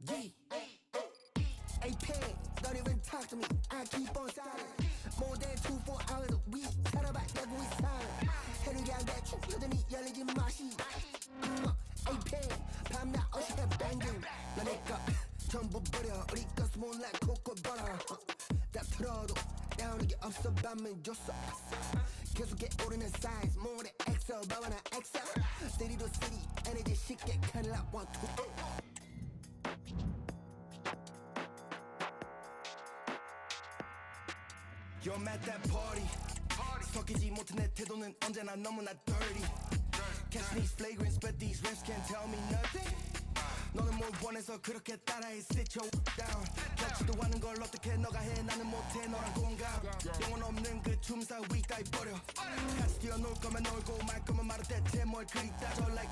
AP, don't even talk to me. I keep on silent. More than 2-4 hours a week. 살아봐 내고 이상. 해를 안 대충 여전히 열리지 마시. AP, 밤낮 어시해 banging. 너네가 전부 버려. 우리 거 smooth like cocoa butter. 다 털어도 나오는 게 없어 밤은 줬어. 계속해 오르는 size. more than XL, 봐봐 나 XL. City to city, energy 쉽게 cut it out 1, 2. Yo, I'm at that party. 섞이지 못한 내 태도는 언제나 너무나 dirty. Catch these flagrants, but these rims can't tell me nothing. 너는 뭘 원해서 그렇게 따라해 sit your down. 같지도 않은 걸 어떻게 너가 해 나는 못해 너랑 공감. 영혼 없는 그 춤사 위 따위 버려. 같이 뛰어놀 거면 놀고 말 거면 말할 때 뭘 그리 따져 like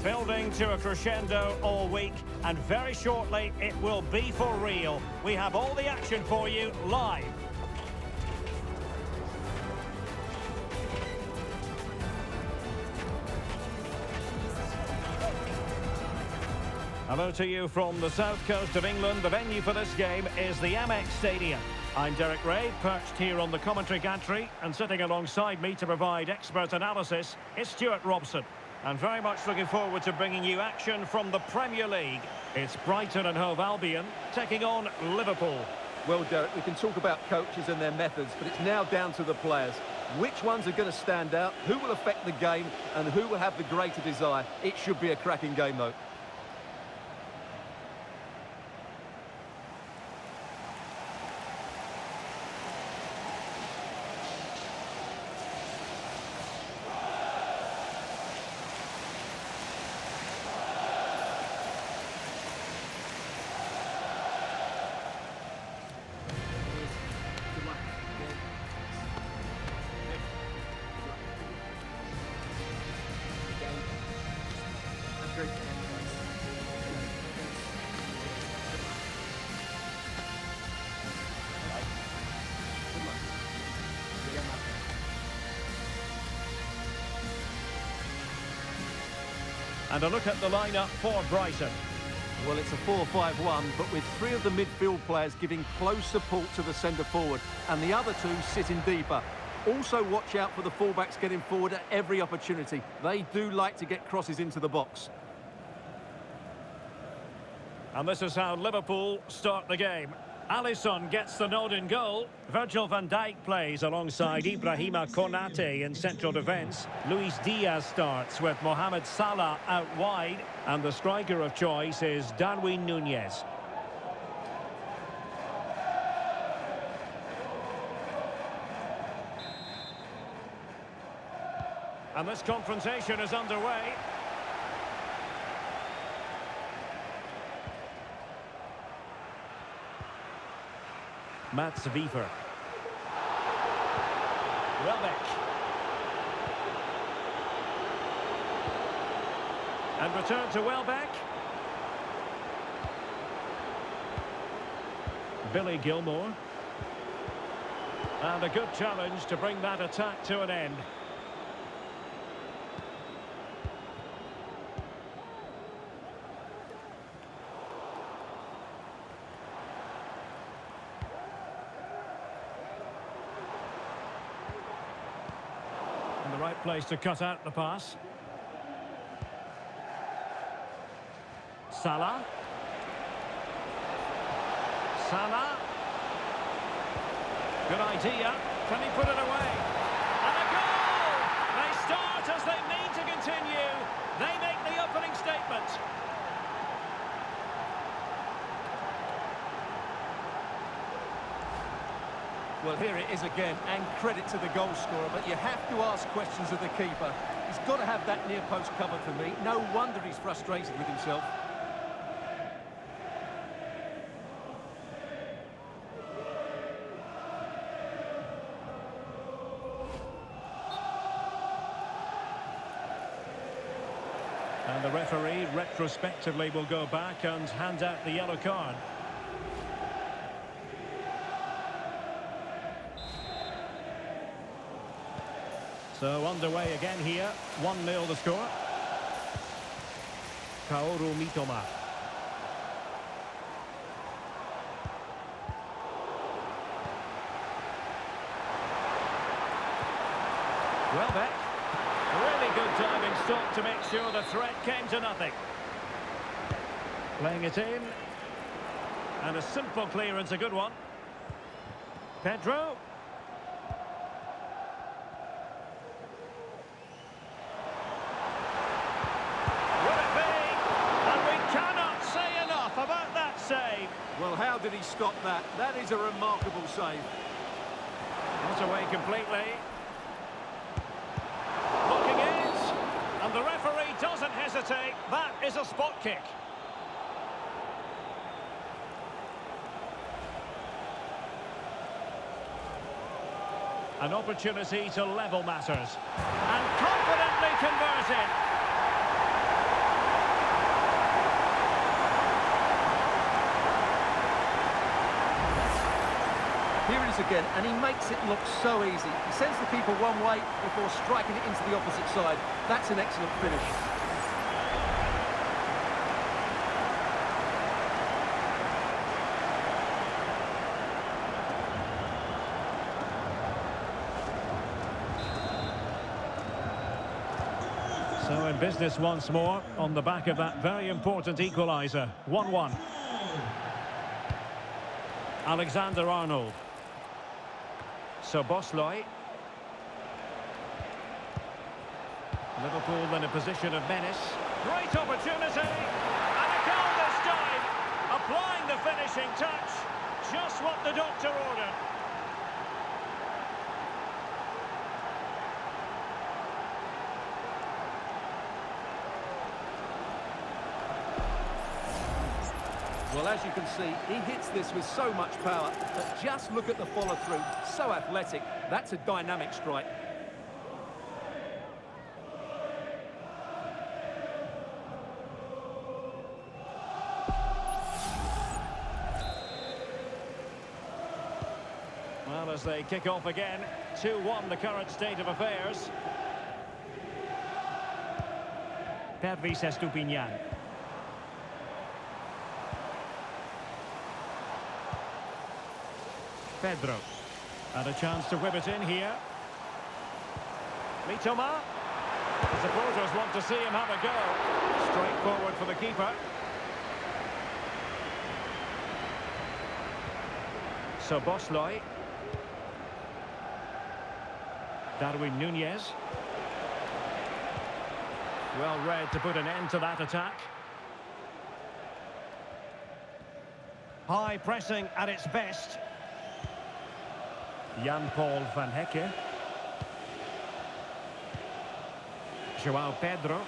Building to a crescendo all week, and very shortly it will be for real. We have all the action for you live. Hello to you from the south coast of England. The venue for this game is the Amex Stadium. I'm Derek Ray, perched here on the commentary gantry, and sitting alongside me to provide expert analysis is Stuart Robson. And very much looking forward to bringing you action from the Premier League. It's Brighton and Hove Albion taking on Liverpool. Well, Derek, we can talk about coaches and their methods, but it's now down to the players. Which ones are going to stand out, who will affect the game, and who will have the greater desire? It should be a cracking game, though. And a look at the lineup for Brighton. Well, it's a 4-5-1, but with three of the midfield players giving close support to the centre-forward, and the other two sitting deeper. Also watch out for the fullbacks getting forward at every opportunity. They do like to get crosses into the box. And this is how Liverpool start the game. Alisson gets the nod in goal. Virgil van Dijk plays alongside Ibrahima Konate in central defence. Luis Diaz starts with Mohamed Salah out wide. And the striker of choice is Darwin Núñez. And this confrontation is underway. Mats Wiever. Welbeck. And return to Welbeck. Billy Gilmore. And a good challenge to bring that attack to an end. The right place to cut out the pass. Salah. Salah. Good idea. Can he put it away? And a goal! They start as they mean to continue. They make the opening statement. Well, here it is again, and credit to the goal scorer, but you have to ask questions of the keeper. He's got to have that near post covered for me. No wonder he's frustrated with himself. And the referee retrospectively will go back and hand out the yellow card. So underway again here, 1-0 the score. Kaoru Mitoma. Welbeck. Really good diving stop to make sure the threat came to nothing. Playing it in. And a simple clearance, a good one. Pedro. Will it be? And we cannot say enough about that save. Well, how did he stop that? That is a remarkable save. Not away completely. Looking it. And the referee doesn't hesitate. That is a spot kick. An opportunity to level matters. And confidently converted. Here it is again, and he makes it look so easy. He sends the keeper one way before striking it into the opposite side. That's an excellent finish. So in business once more, on the back of that very important equaliser. 1-1. Alexander-Arnold. Szoboszlai. Liverpool in a position of menace. Great opportunity. And a goal this time. Applying the finishing touch. Just what the doctor ordered. Well, as you can see, he hits this with so much power, but just look at the follow-through. So athletic. That's a dynamic strike. Well, as they kick off again, 2-1 the current state of affairs. Pervis Estupiñán. Pedro. And a chance to whip it in here. Mitoma. The supporters want to see him have a go. Straight forward for the keeper. Szoboszlai. Darwin Núñez. Well read to put an end to that attack. High pressing at its best. Jan-Paul van Hecke. João Pedro.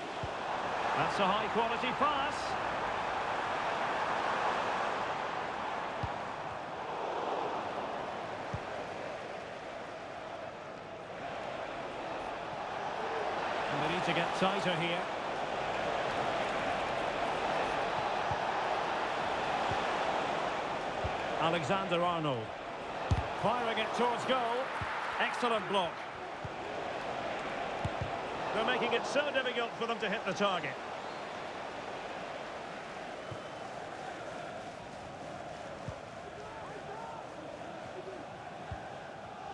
That's a high-quality pass. And they need to get tighter here. Alexander-Arnold. Firing it towards goal. Excellent block. They're making it so difficult for them to hit the target.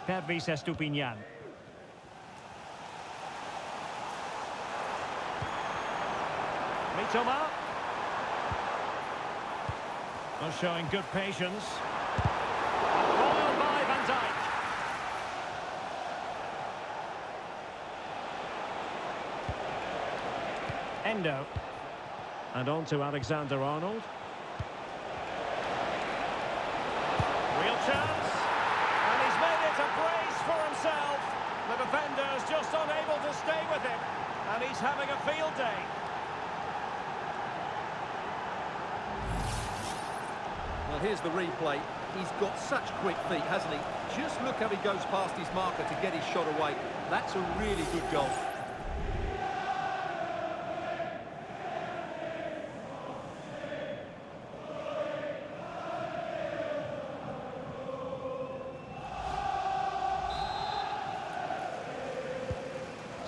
Pervis Estupiñán. Mitoma. Well, showing good patience. Foiled by Van Dijk. Endo. And on to Alexander-Arnold. Real chance. And he's made it a brace for himself. The defender's just unable to stay with him. And he's having a field day. Well, here's the replay. He's got such quick feet, hasn't he? Just look how he goes past his marker to get his shot away. That's a really good goal.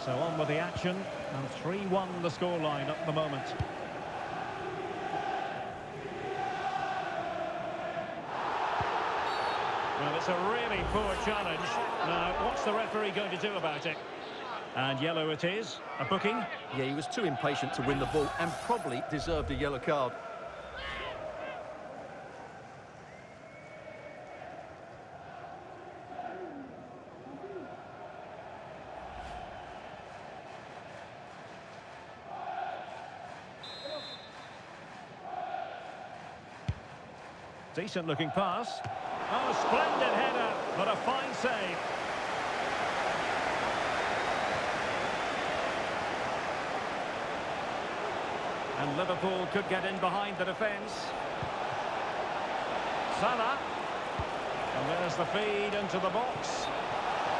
So on with the action, and 3-1 the scoreline at the moment. Well, it's a really poor challenge. Now, what's the referee going to do about it? And yellow it is. A booking. Yeah, he was too impatient to win the ball and probably deserved a yellow card. Decent looking pass. Oh, splendid header, but a fine save. And Liverpool could get in behind the defence. Salah. And there's the feed into the box.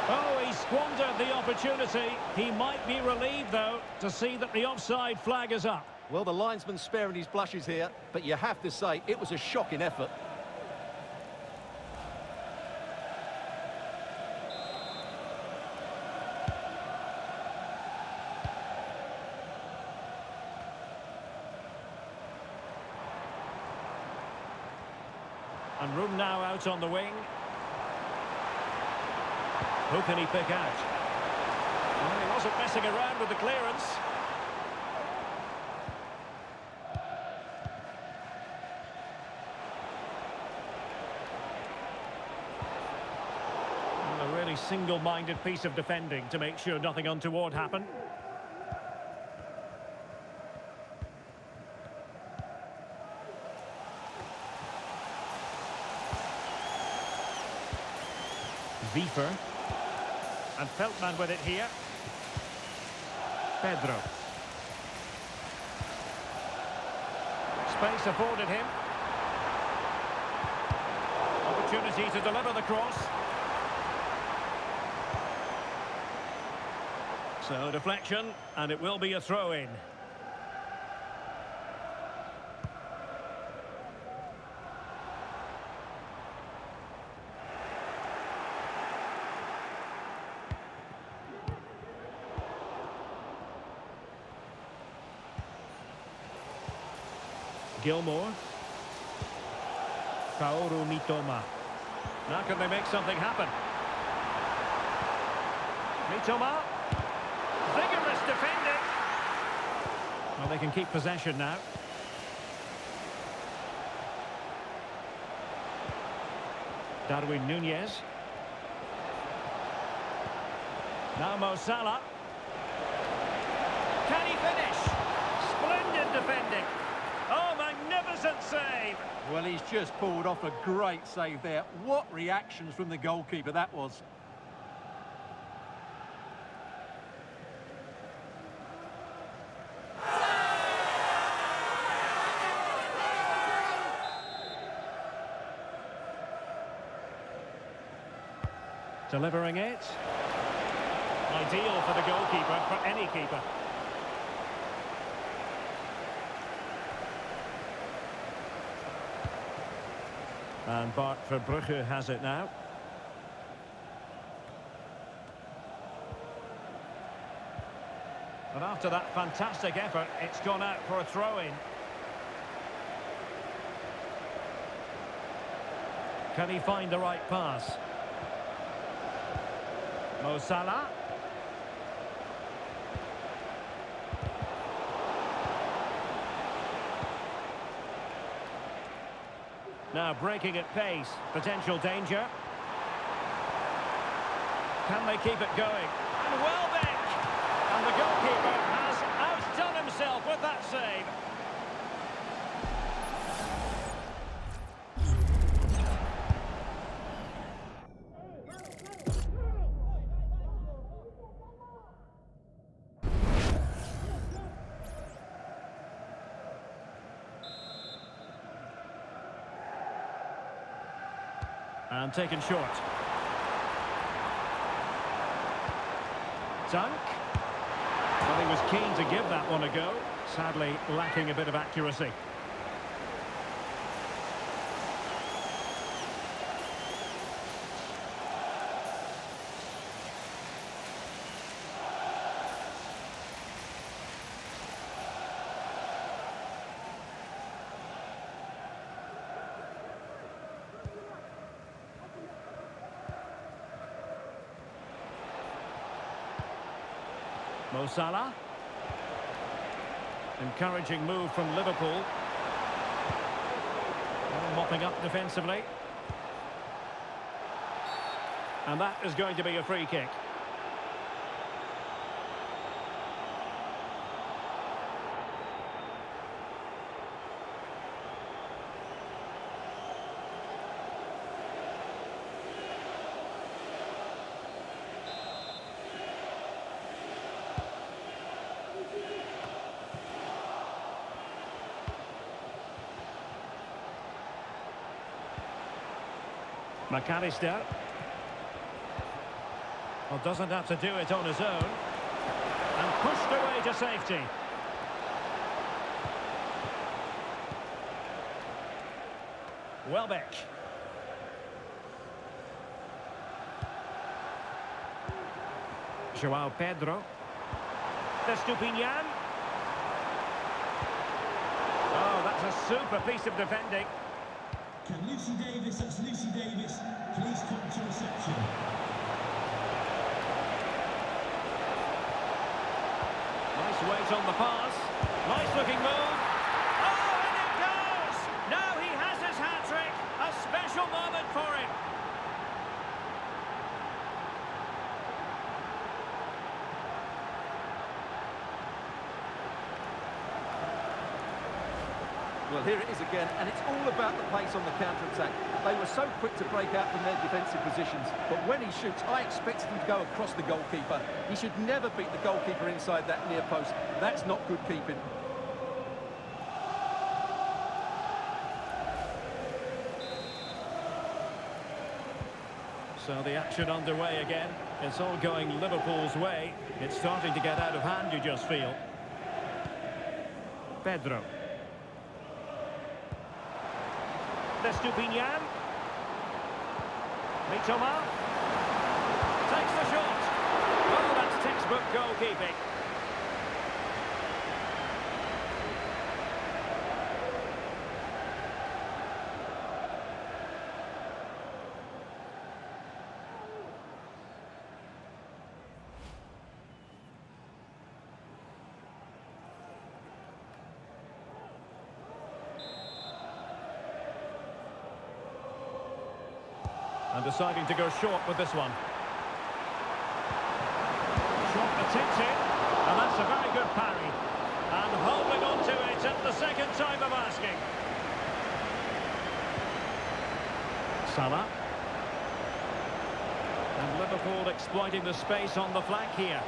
Oh, he squandered the opportunity. He might be relieved, though, to see that the offside flag is up. Well, the linesman's sparing his blushes here, but you have to say it was a shocking effort. And room now out on the wing. Who can he pick out? Well, he wasn't messing around with the clearance. Well, a really single-minded piece of defending to make sure nothing untoward happened. Vifer. And Feldman with it here. Pedro. Space afforded him. Opportunity to deliver the cross. So deflection, and it will be a throw-in. Gilmore. Kaoru Mitoma. Now can they make something happen? Mitoma. Vigorous defending. Well, they can keep possession now. Darwin Nunez. Now Mo Salah. Can he finish? Splendid defending. Oh, magnificent save! Well, he's just pulled off a great save there. What reactions from the goalkeeper that was. Delivering it. Ideal for the goalkeeper, for any keeper. And Bart Verbrugge has it now. And after that fantastic effort, it's gone out for a throw-in. Can he find the right pass? Mo Salah. Now breaking at pace, potential danger. Can they keep it going? And Welbeck! And the goalkeeper has outdone himself with that save. And taken short. Dunk. Well, he was keen to give that one a go. Sadly, lacking a bit of accuracy. Mo Salah. Encouraging move from Liverpool. Mopping up defensively. And that is going to be a free kick. McAllister. Well, doesn't have to do it on his own. And pushed away to safety. Welbeck. João Pedro. Estupinian. Oh, that's a super piece of defending. Can Lucy Davis, that's Lucy Davis, please come to reception. Nice weight on the pass. Nice looking move. Oh, and it goes! Now he has his hat-trick. A special moment for him. Well, here it is again, and it's all about the pace on the counter-attack. They were so quick to break out from their defensive positions, but when he shoots, I expected him to go across the goalkeeper. He should never beat the goalkeeper inside that near post. That's not good keeping. So the action underway again. It's all going Liverpool's way. It's starting to get out of hand, you just feel. Pedro. Estupinian. Mitoma. Takes the shot. Oh, that's textbook goalkeeping. And deciding to go short with this one. Shot attempted, and that's a very good parry. And holding on to it at the second time of asking. Salah. And Liverpool exploiting the space on the flank here.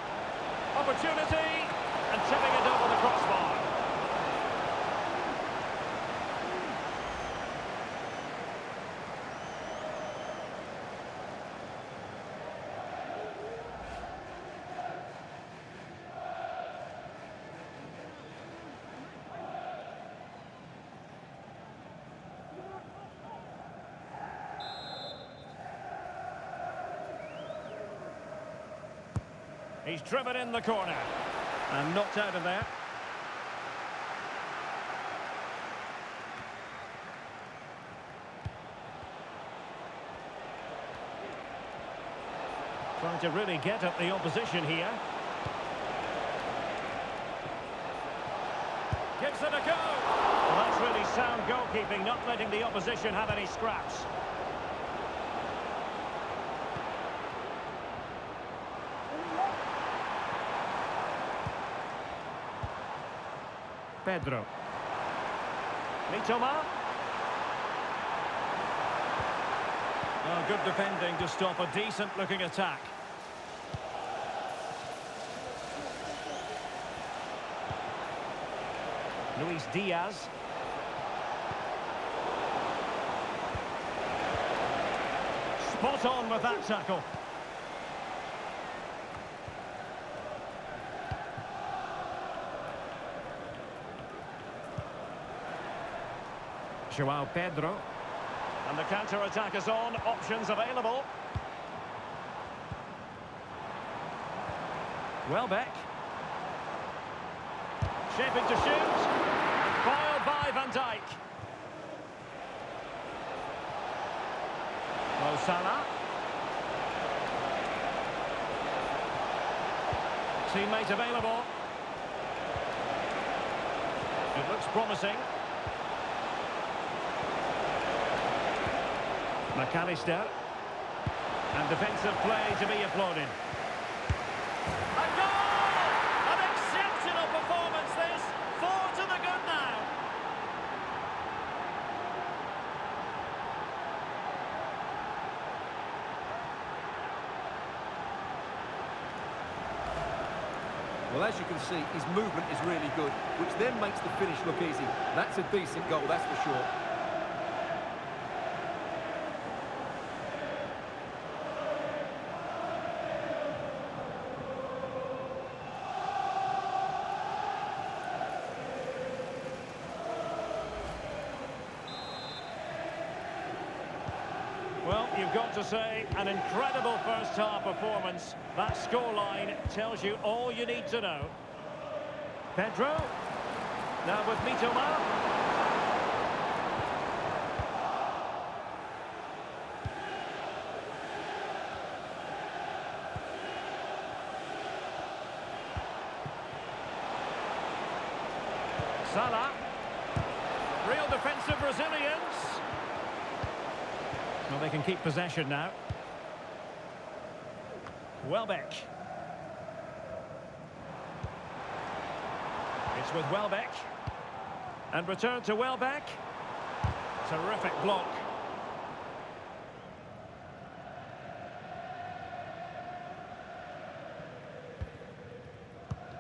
Opportunity, and tipping it over the crossbar. He's driven in the corner and knocked out of there. Trying to really get at the opposition here. Gives it a go. Well, that's really sound goalkeeping, not letting the opposition have any scraps. Pedro. Mitoma. Oh, good defending to stop a decent-looking attack. Luis Diaz. Spot on with that tackle. João Pedro. And the counter-attack is on. Options available. Welbeck. Shaping to shoot. Foiled by Van Dijk. Mo Salah. Teammate available. It looks promising. McAllister. And defensive play to be applauded. A goal! An exceptional performance this. 4 to the good now. Well, as you can see, his movement is really good, which then makes the finish look easy. That's a decent goal, that's for sure. Well, you've got to say, an incredible first-half performance. That scoreline tells you all you need to know. Pedro. Now with Mitoma. Salah. Real defensive resilience. Well, they can keep possession now. Welbeck. It's with Welbeck. And return to Welbeck. Terrific block.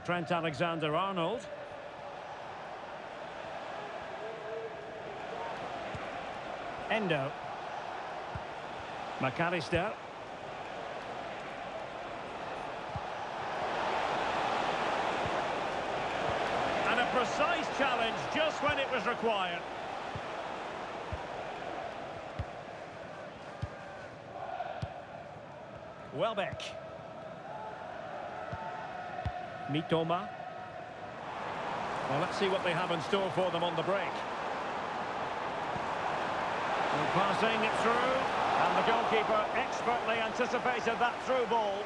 Trent Alexander-Arnold. Endo. McAllister. And a precise challenge just when it was required. Welbeck. Mitoma. Well, let's see what they have in store for them on the break. And passing it through. And the goalkeeper expertly anticipated that through ball.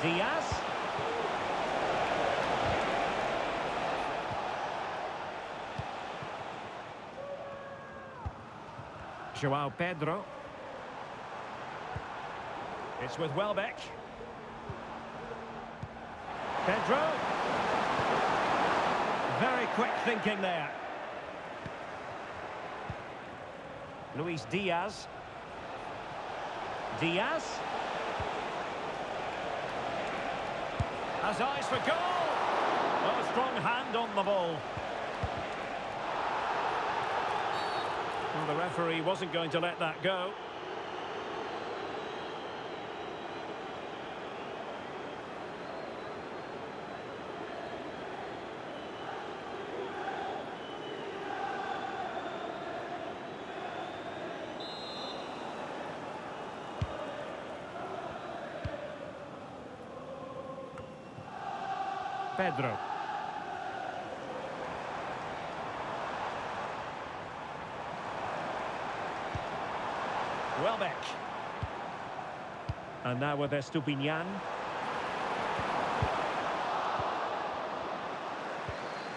Diaz. Joao Pedro. It's with Welbeck. Pedro. Very quick thinking there. Luis Diaz. Diaz. Has eyes for goal. Oh, a strong hand on the ball. Well, the referee wasn't going to let that go. Pedro. Welbeck. And now with Estupinian.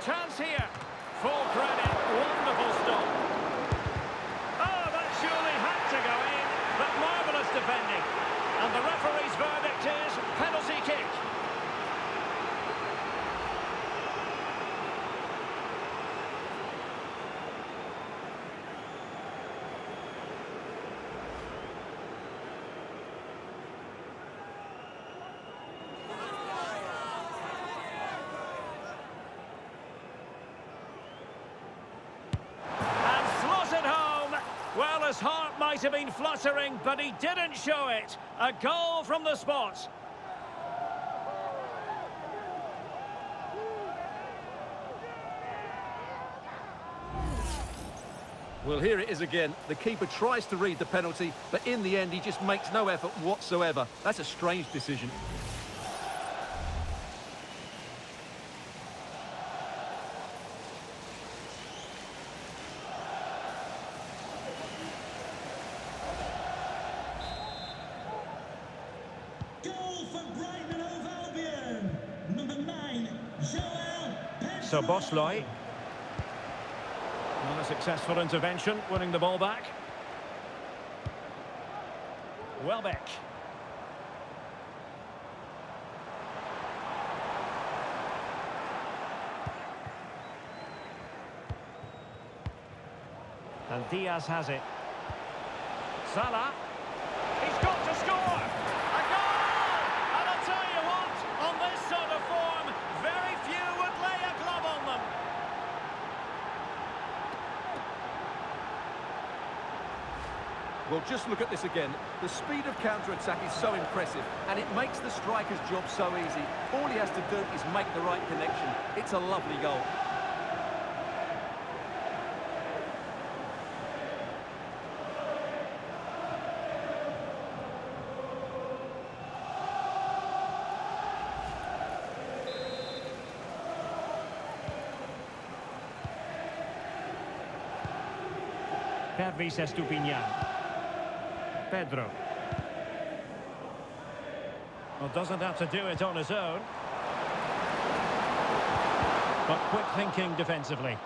Chance here. Full credit. Wonderful stop. Oh, that surely had to go in. But marvellous defending. And the referee's verdict is penalty kick. Well, his heart might have been fluttering, but he didn't show it. A goal from the spot. Well, here it is again. The keeper tries to read the penalty, but in the end, he just makes no effort whatsoever. That's a strange decision. So Bosloy. Not a successful intervention, winning the ball back. Welbeck. And Diaz has it. Salah. He's got to score! A goal! And I'll tell you what, on this sort of form, very few would lay a glove on them. Well, just look at this again. The speed of counter-attack is so impressive, and it makes the striker's job so easy. All he has to do is make the right connection. It's a lovely goal. Pervis Estupinian. Pedro. Well, doesn't have to do it on his own. But quick thinking defensively.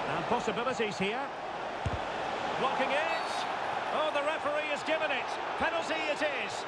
And possibilities here. Blocking it. Oh, the referee has given it. Penalty it is.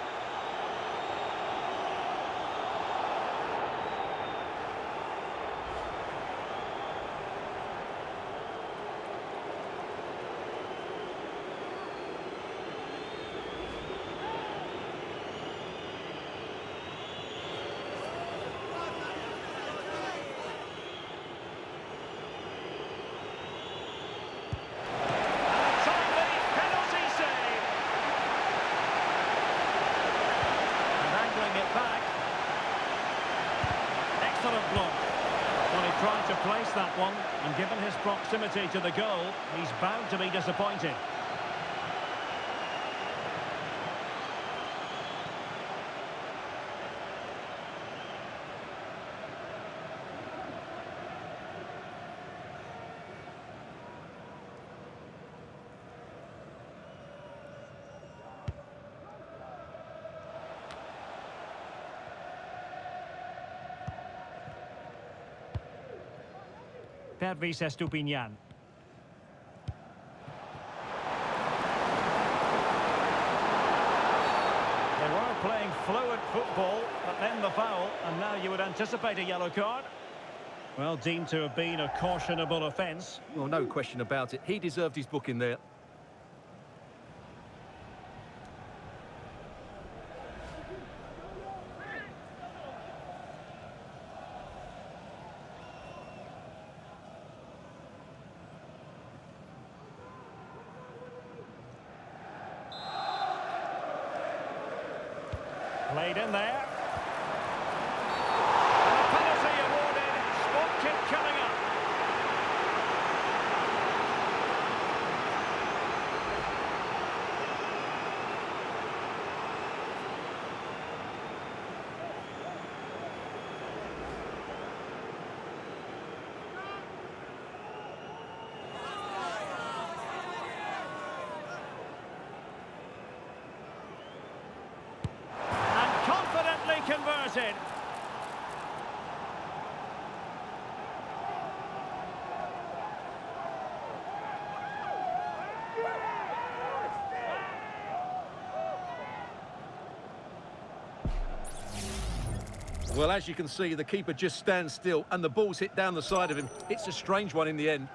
Excellent block. Well, he tried to place that one, and given his proximity to the goal, he's bound to be disappointed. Pervis Estupinian. They were playing fluid football, but then the foul, and now you would anticipate a yellow card. Well, deemed to have been a cautionable offence. Well, no question about it. He deserved his booking there. Played in there. And a penalty awarded. Spot kick coming up. Converted. Well, as you can see, the keeper just stands still and the ball's hit down the side of him. It's a strange one in the end.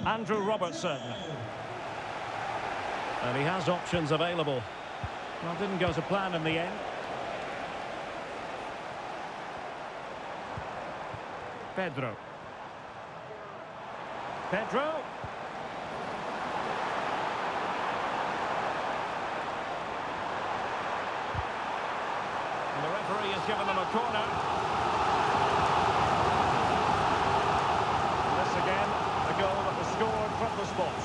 Andrew Robertson. And he has options available. Well, didn't go to plan in the end. Pedro. Pedro. And the referee has given them a corner. This again, a goal that was scored from the spot.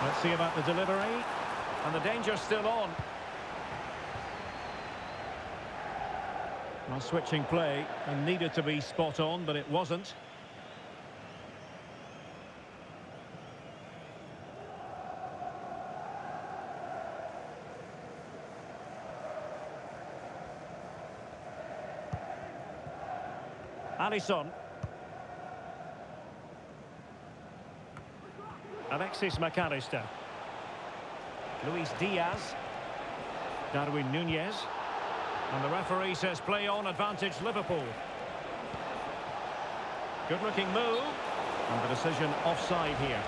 Let's see about the delivery. And the danger's still on. Well, switching play and needed to be spot on, but it wasn't. Alisson. Alexis McAllister. Luis Diaz. Darwin Nunez. And the referee says play on, advantage Liverpool. Good looking move. And the decision offside here.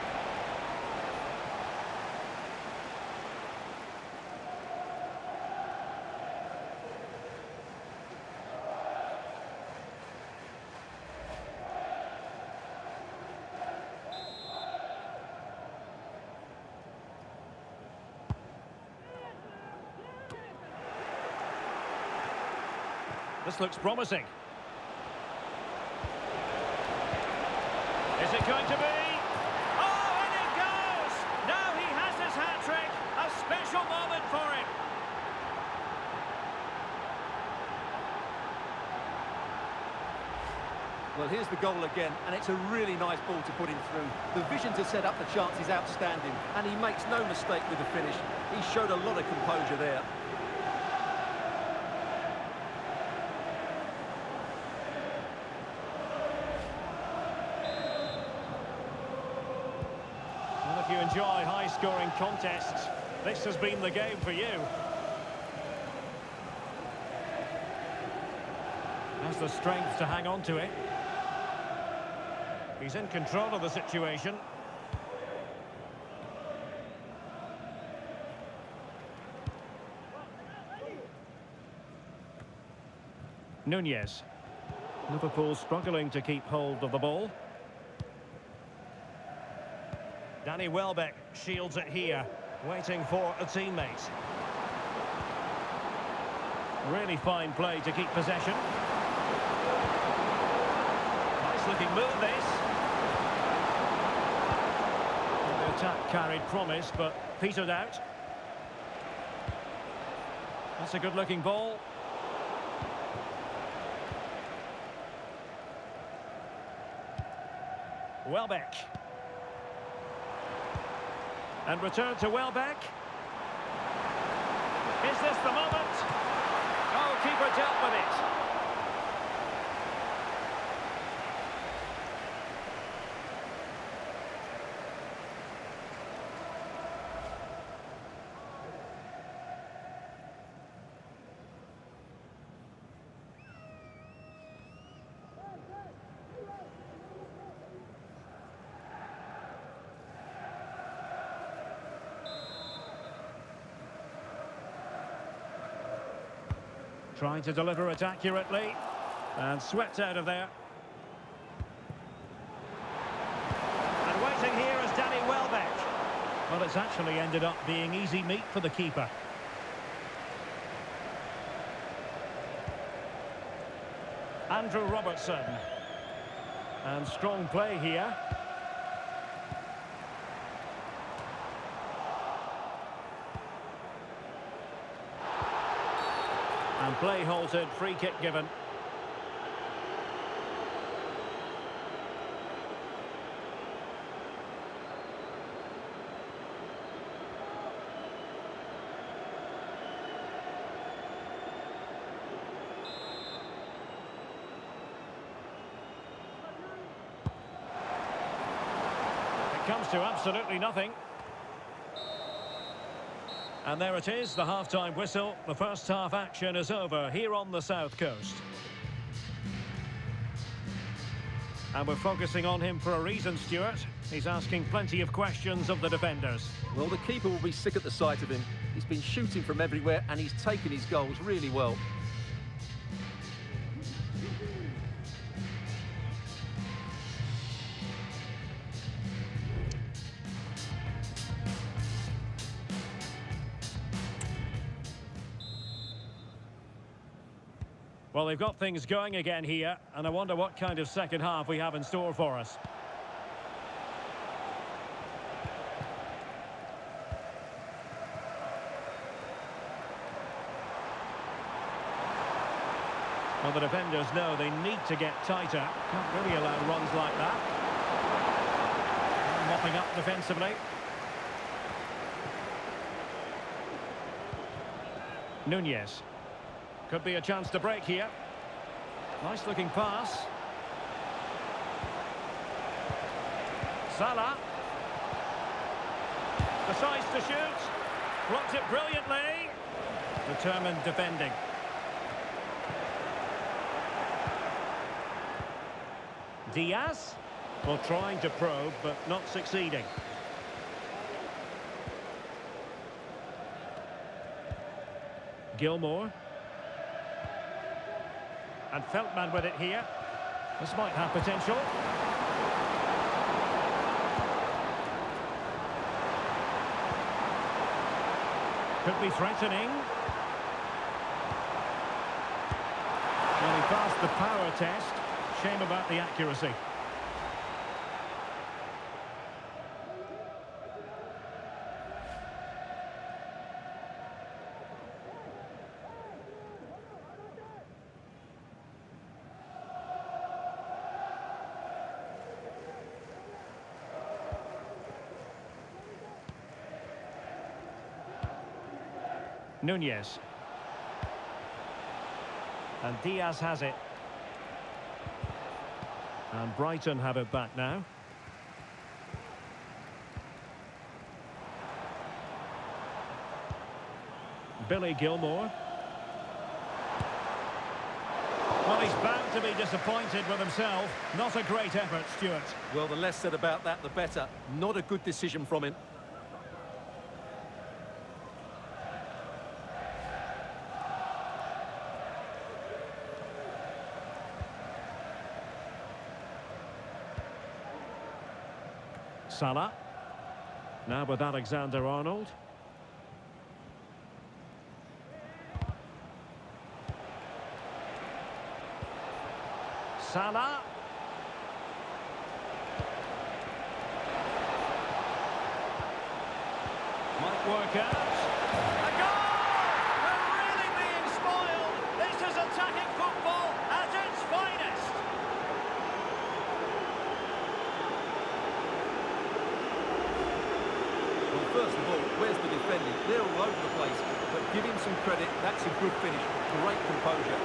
This looks promising. Is it going to be? Oh, and it goes! Now he has his hat-trick. A special moment for him. Well, here's the goal again, and it's a really nice ball to put him through. The vision to set up the chance is outstanding, and he makes no mistake with the finish. He showed a lot of composure there. If you enjoy high-scoring contests, this has been the game for you. Has the strength to hang on to it. He's in control of the situation. Nunez. Liverpool struggling to keep hold of the ball. Danny Welbeck shields it here, waiting for a teammate. Really fine play to keep possession. Nice looking move, this. The attack carried promise, but petered out. That's a good looking ball. Welbeck. And return to Welbeck. Is this the moment? Oh, keeper dealt with it. Trying to deliver it accurately. And swept out of there. And waiting here is Danny Welbeck. Well, it's actually ended up being easy meat for the keeper. Andrew Robertson. And strong play here. And play halted, free kick given. It comes to absolutely nothing. And there it is, the half-time whistle. The first half action is over here on the South Coast. And we're focusing on him for a reason, Stuart. He's asking plenty of questions of the defenders. Well, the keeper will be sick at the sight of him. He's been shooting from everywhere and he's taken his goals really well. Well, they've got things going again here, and I wonder what kind of second half we have in store for us. Well, the defenders know they need to get tighter. Can't really allow runs like that. Mopping up defensively. Nunez. Could be a chance to break here. Nice looking pass. Salah. Decides to shoot. Blocks it brilliantly. Determined defending. Diaz. Well, trying to probe, but not succeeding. Gilmore. And Feldman with it here. This might have potential. Could be threatening. Well, he passed the power test. Shame about the accuracy. Nunez. And Diaz has it. And Brighton have it back now. Billy Gilmore. Well, he's bound to be disappointed with himself. Not a great effort, Stuart. Well, the less said about that, the better. Not a good decision from him. Salah. Now with Alexander-Arnold. Salah. Might work out. A goal! We're really being spoiled. This is attacking football at its finest. First of all, where's the defending? They're all over the place, but give him some credit. That's a good finish. Great composure.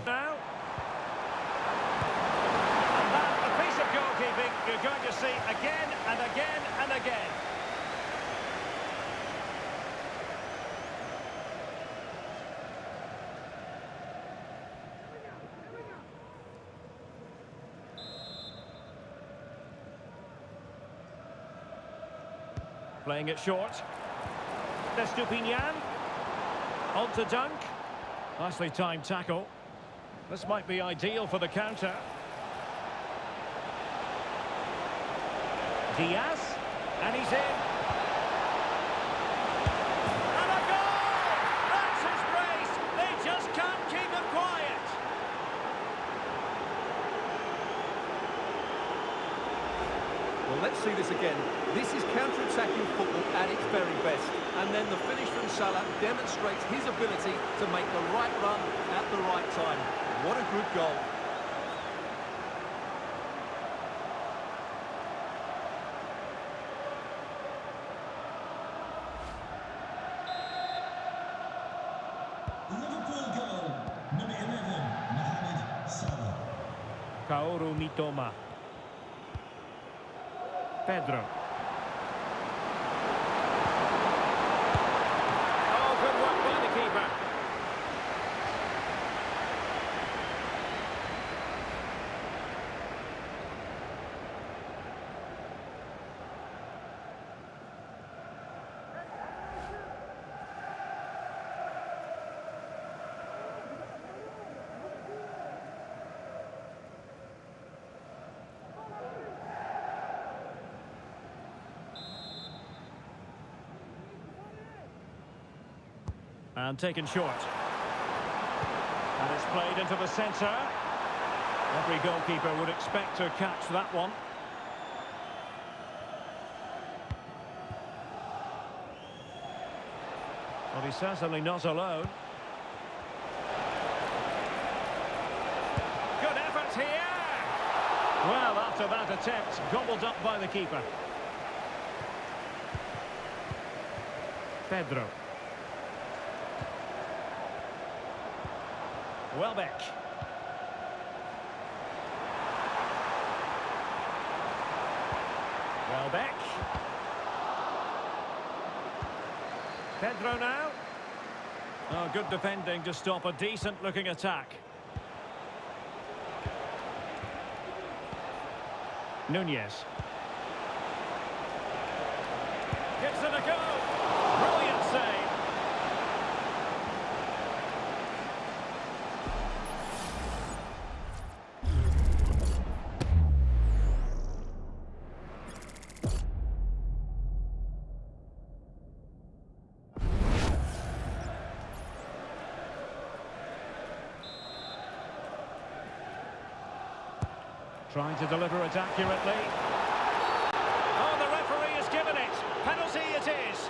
Now. And that, a piece of goalkeeping you're going to see again and again and again. Playing it short. Estupinian. On to Dunk. Nicely timed tackle. This might be ideal for the counter. Diaz, and he's in. And a goal! That's his brace. They just can't keep it quiet. Well, let's see this again. This is counter-attacking football at its very best. And then the finish from Salah demonstrates his ability to make the right run at the right time. What a good goal. Liverpool goal, number 11, Mohamed Salah. Kaoru Mitoma. Pedro. Oh, good work by the keeper. And taken short. played into the centre. Every goalkeeper would expect to catch that one. Well, he's certainly not alone. Good effort here! Well, after that attempt, gobbled up by the keeper. Pedro. Welbeck. Welbeck. Pedro now. Oh, good defending to stop a decent-looking attack. Nunez. Gives it a go. Brilliant save. Trying to deliver it accurately. Oh, the referee has given it. Penalty it is.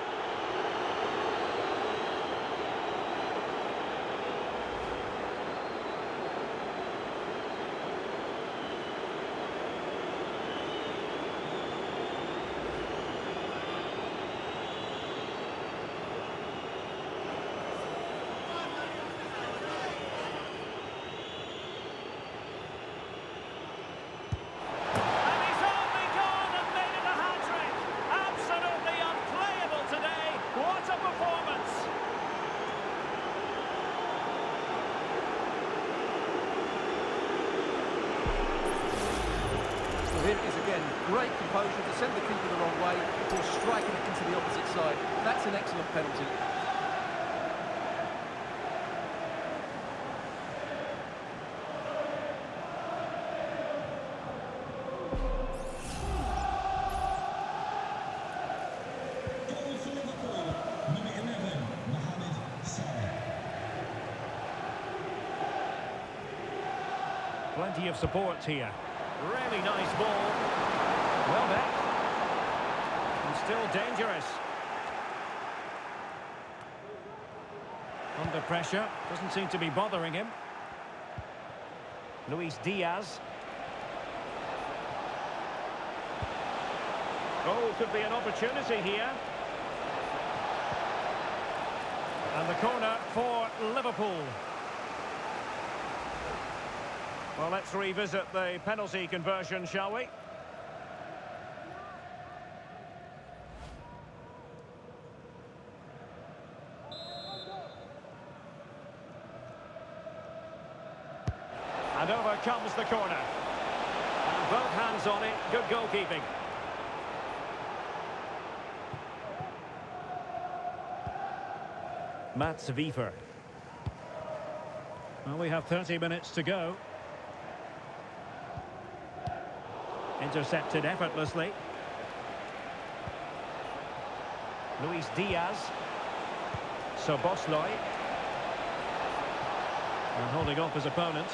Here it is again, great composure to send the keeper the wrong way before striking it into the opposite side. That's an excellent penalty. Goal for Liverpool, number 11, Mohamed Salah. Plenty of support here. Really nice ball. Welbeck. And still dangerous. Under pressure. Doesn't seem to be bothering him. Luis Diaz. Oh, could be an opportunity here. And the corner for Liverpool. Well, let's revisit the penalty conversion, shall we? And over comes the corner. And both hands on it. Good goalkeeping. Mats Wiefer. Well, we have 30 minutes to go. Intercepted effortlessly. Luis Diaz. Szoboszlai. And holding off his opponent.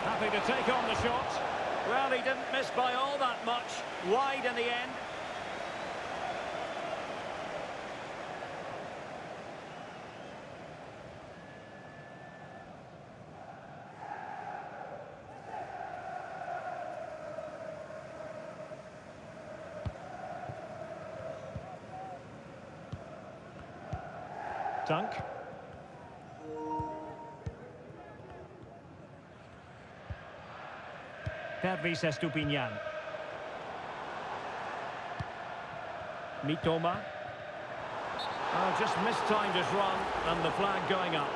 Happy to take on the shot. Well, he didn't miss by all that much. Wide in the end. Dunk. Pervis Estupiñán. Mitoma. Oh, just mistimed his run and the flag going up.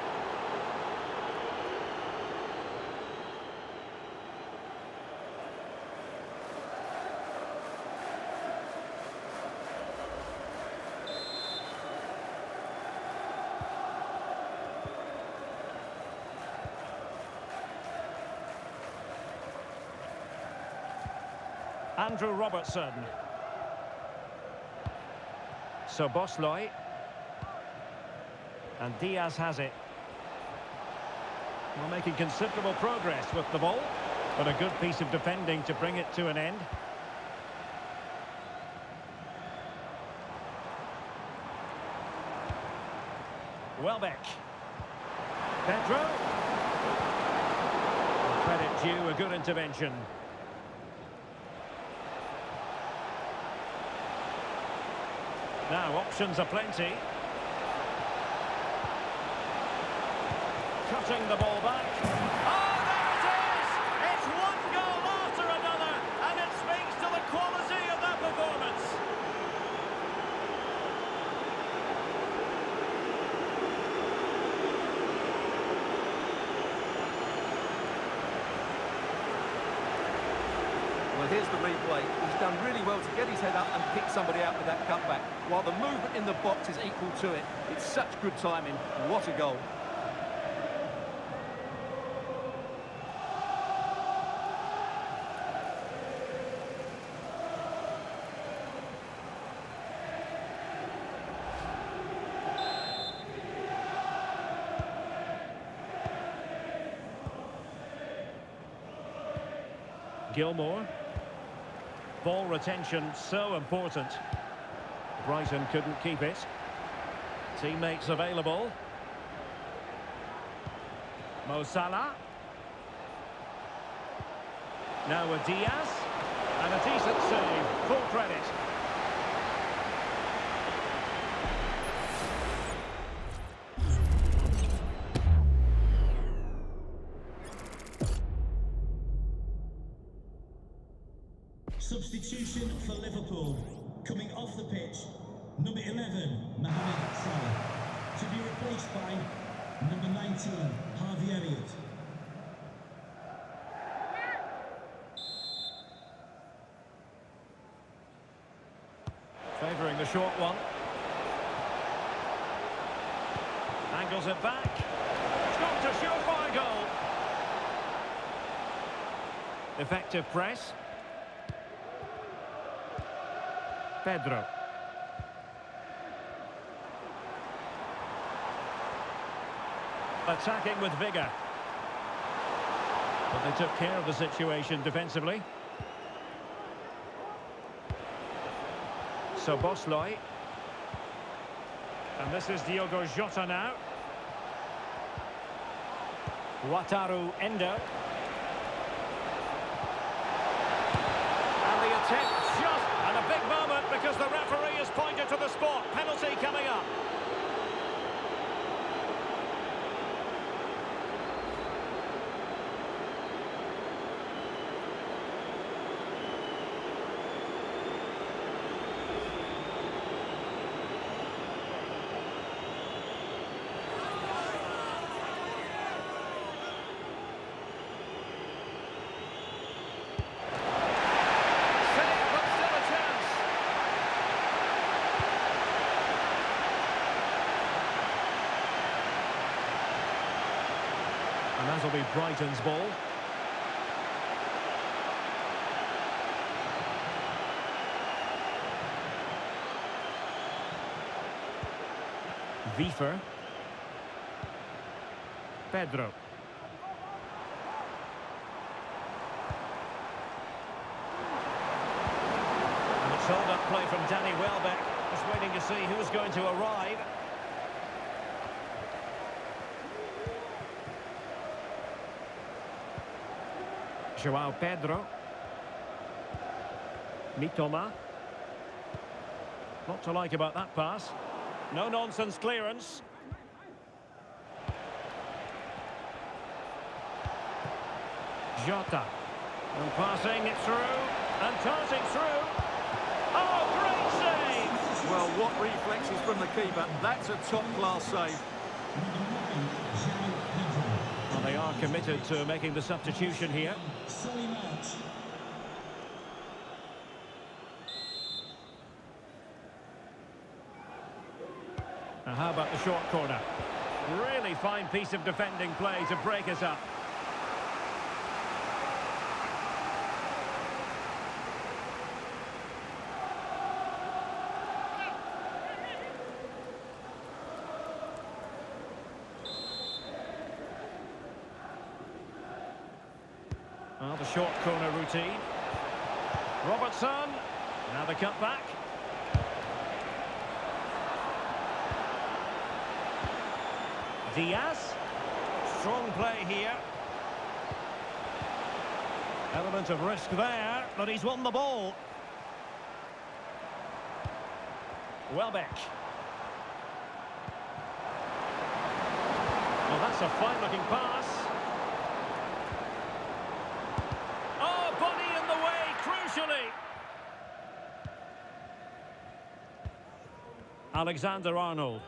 Andrew Robertson. Szoboszlai. And Diaz has it. Well, making considerable progress with the ball, but a good piece of defending to bring it to an end. Welbeck. Pedro. Credit due, a good intervention. Now, options are plenty. Cutting the ball back. Oh, there it is! It's one goal after another, and it speaks to the quality of that performance. Well, here's the replay. He's done really well to get his head up and pick somebody out with that cutback. While the movement in the box is equal to it, it's such good timing. What a goal. Gilmore. Ball retention so important. Brighton couldn't keep it. Teammates available. Mo Salah. Now a Diaz. And a decent save. Full credit. Substitution for Liverpool. Coming off the pitch, number 11, Mohamed Salah. To be replaced by number 19, Harvey Elliott. Favouring the short one. Angles it back. It's a surefire goal. Effective press. Pedro. Attacking with vigour. But they took care of the situation defensively. So Bosley. And this is Diogo Jota now. Wataru Endo. And the attempt just... And a big moment because the referee has pointed to the spot. Penalty coming up. And that'll be Brighton's ball. Wiefer. Pedro. And it's hold up play from Danny Welbeck. Just waiting to see who's going to arrive. João Pedro. Mitoma. Not to like about that pass. No-nonsense clearance. Jota. And passing it through. And darting through. Oh, great save! Well, what reflexes from the keeper. That's a top-class save. Well, they are committed to making the substitution here. Now, how about the short corner? Really fine piece of defending play to break us up. Well, the short corner routine. Robertson. Now the cutback. Diaz. Strong play here. Element of risk there, but he's won the ball. Welbeck. Well, that's a fine-looking pass. Oh, body in the way, crucially. Alexander-Arnold.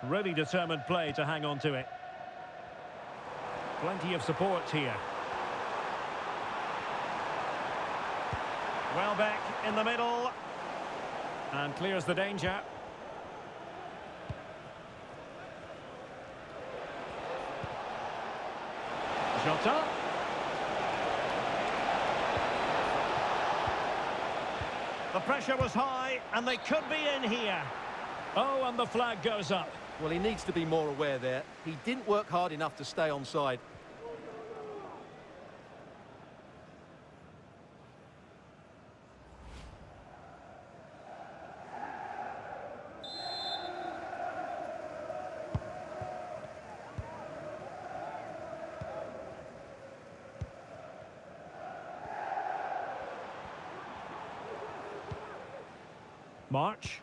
Really determined play to hang on to it. Plenty of support here. Welbeck in the middle. And clears the danger. Jota. The pressure was high, and they could be in here. Oh, and the flag goes up. Well, he needs to be more aware there. He didn't work hard enough to stay onside. March.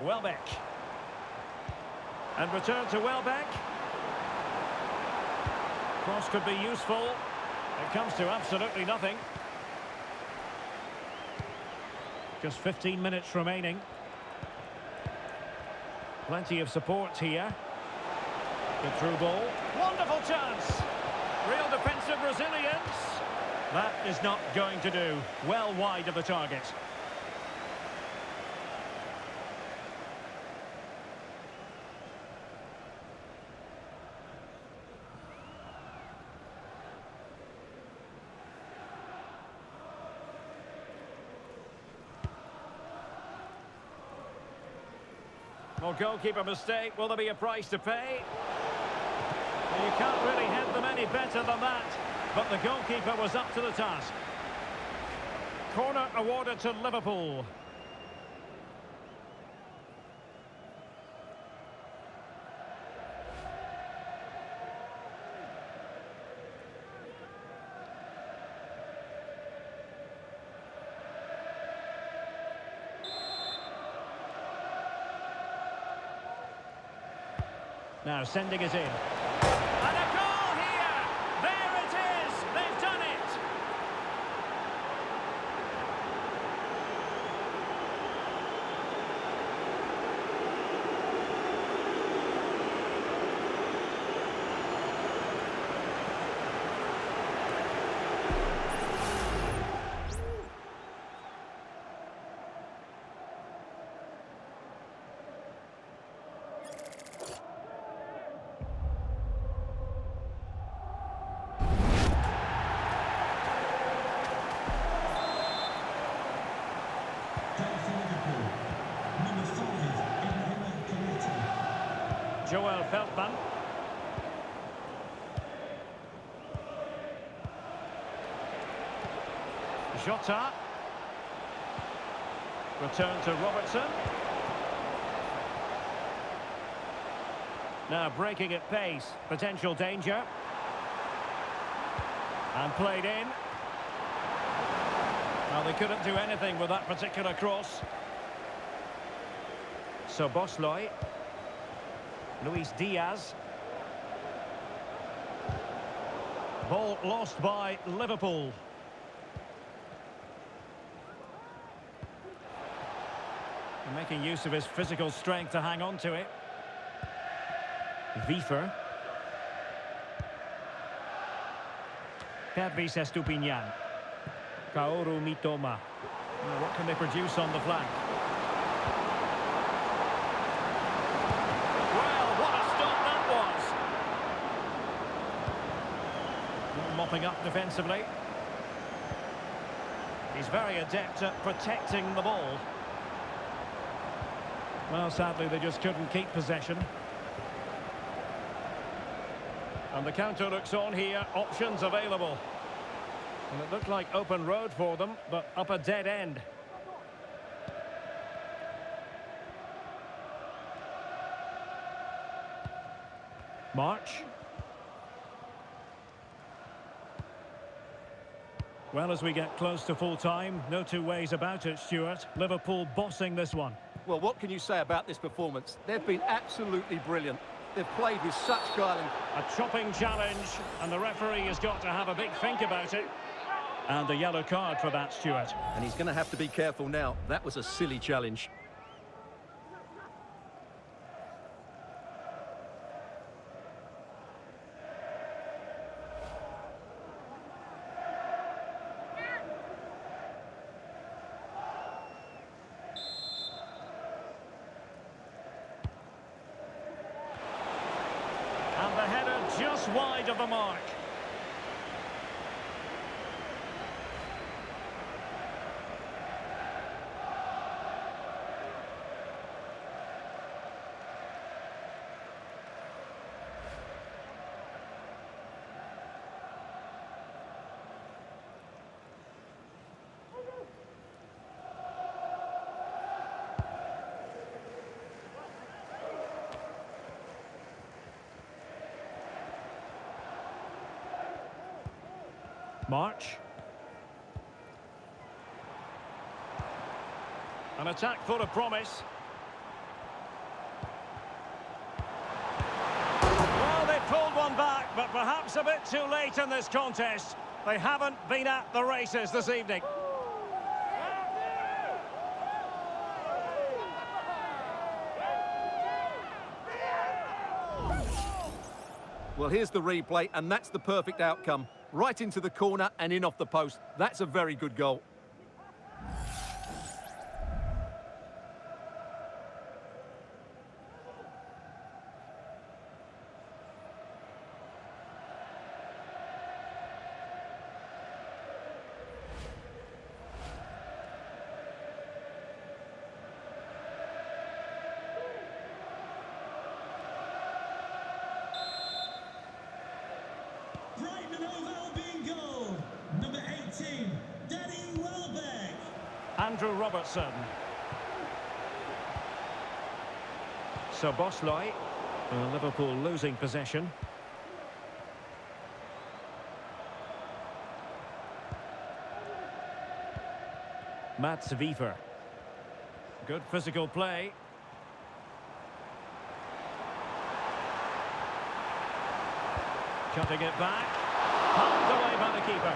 Welbeck. And return to Welbeck. Cross could be useful. It comes to absolutely nothing. Just 15 minutes remaining. Plenty of support here. The through ball. Wonderful chance. Real defensive resilience. That is not going to do. Well wide of the target. Well, goalkeeper mistake. Will there be a price to pay? Well, you can't really head them any better than that. But the goalkeeper was up to the task. Corner awarded to Liverpool. Now sending it in. And a goal here! There it is! They've done it! Joel Feldman. Jota. Return to Robertson. Now breaking at pace. Potential danger. And played in. Well, they couldn't do anything with that particular cross. So Bosloy. Luis Diaz. Ball lost by Liverpool. And making use of his physical strength to hang on to it. Wiefer. Pervis Estupiñán. Kaoru Mitoma. Well, what can they produce on the flank? Mopping up defensively. He's very adept at protecting the ball. Well, sadly, they just couldn't keep possession. And the counter looks on here, options available. And it looked like open road for them, but up a dead end. March. Well, as we get close to full time, no two ways about it, Stuart. Liverpool bossing this one. Well, what can you say about this performance? They've been absolutely brilliant. They've played with such guile. A chopping challenge, and the referee has got to have a big think about it. And a yellow card for that, Stuart. And he's going to have to be careful now. That was a silly challenge. And the header just wide of the mark. March. An attack full of promise. Well, they pulled one back, but perhaps a bit too late in this contest. They haven't been at the races this evening. Well, here's the replay, and that's the perfect outcome. Right into the corner and in off the post. That's a very good goal. Brighton over Albion goal. Number 18, Danny Welbeck. Andrew Robertson. So Bosley. Liverpool losing possession. Mats Wiever. Good physical play. Cutting it back. Pumped away by the keeper.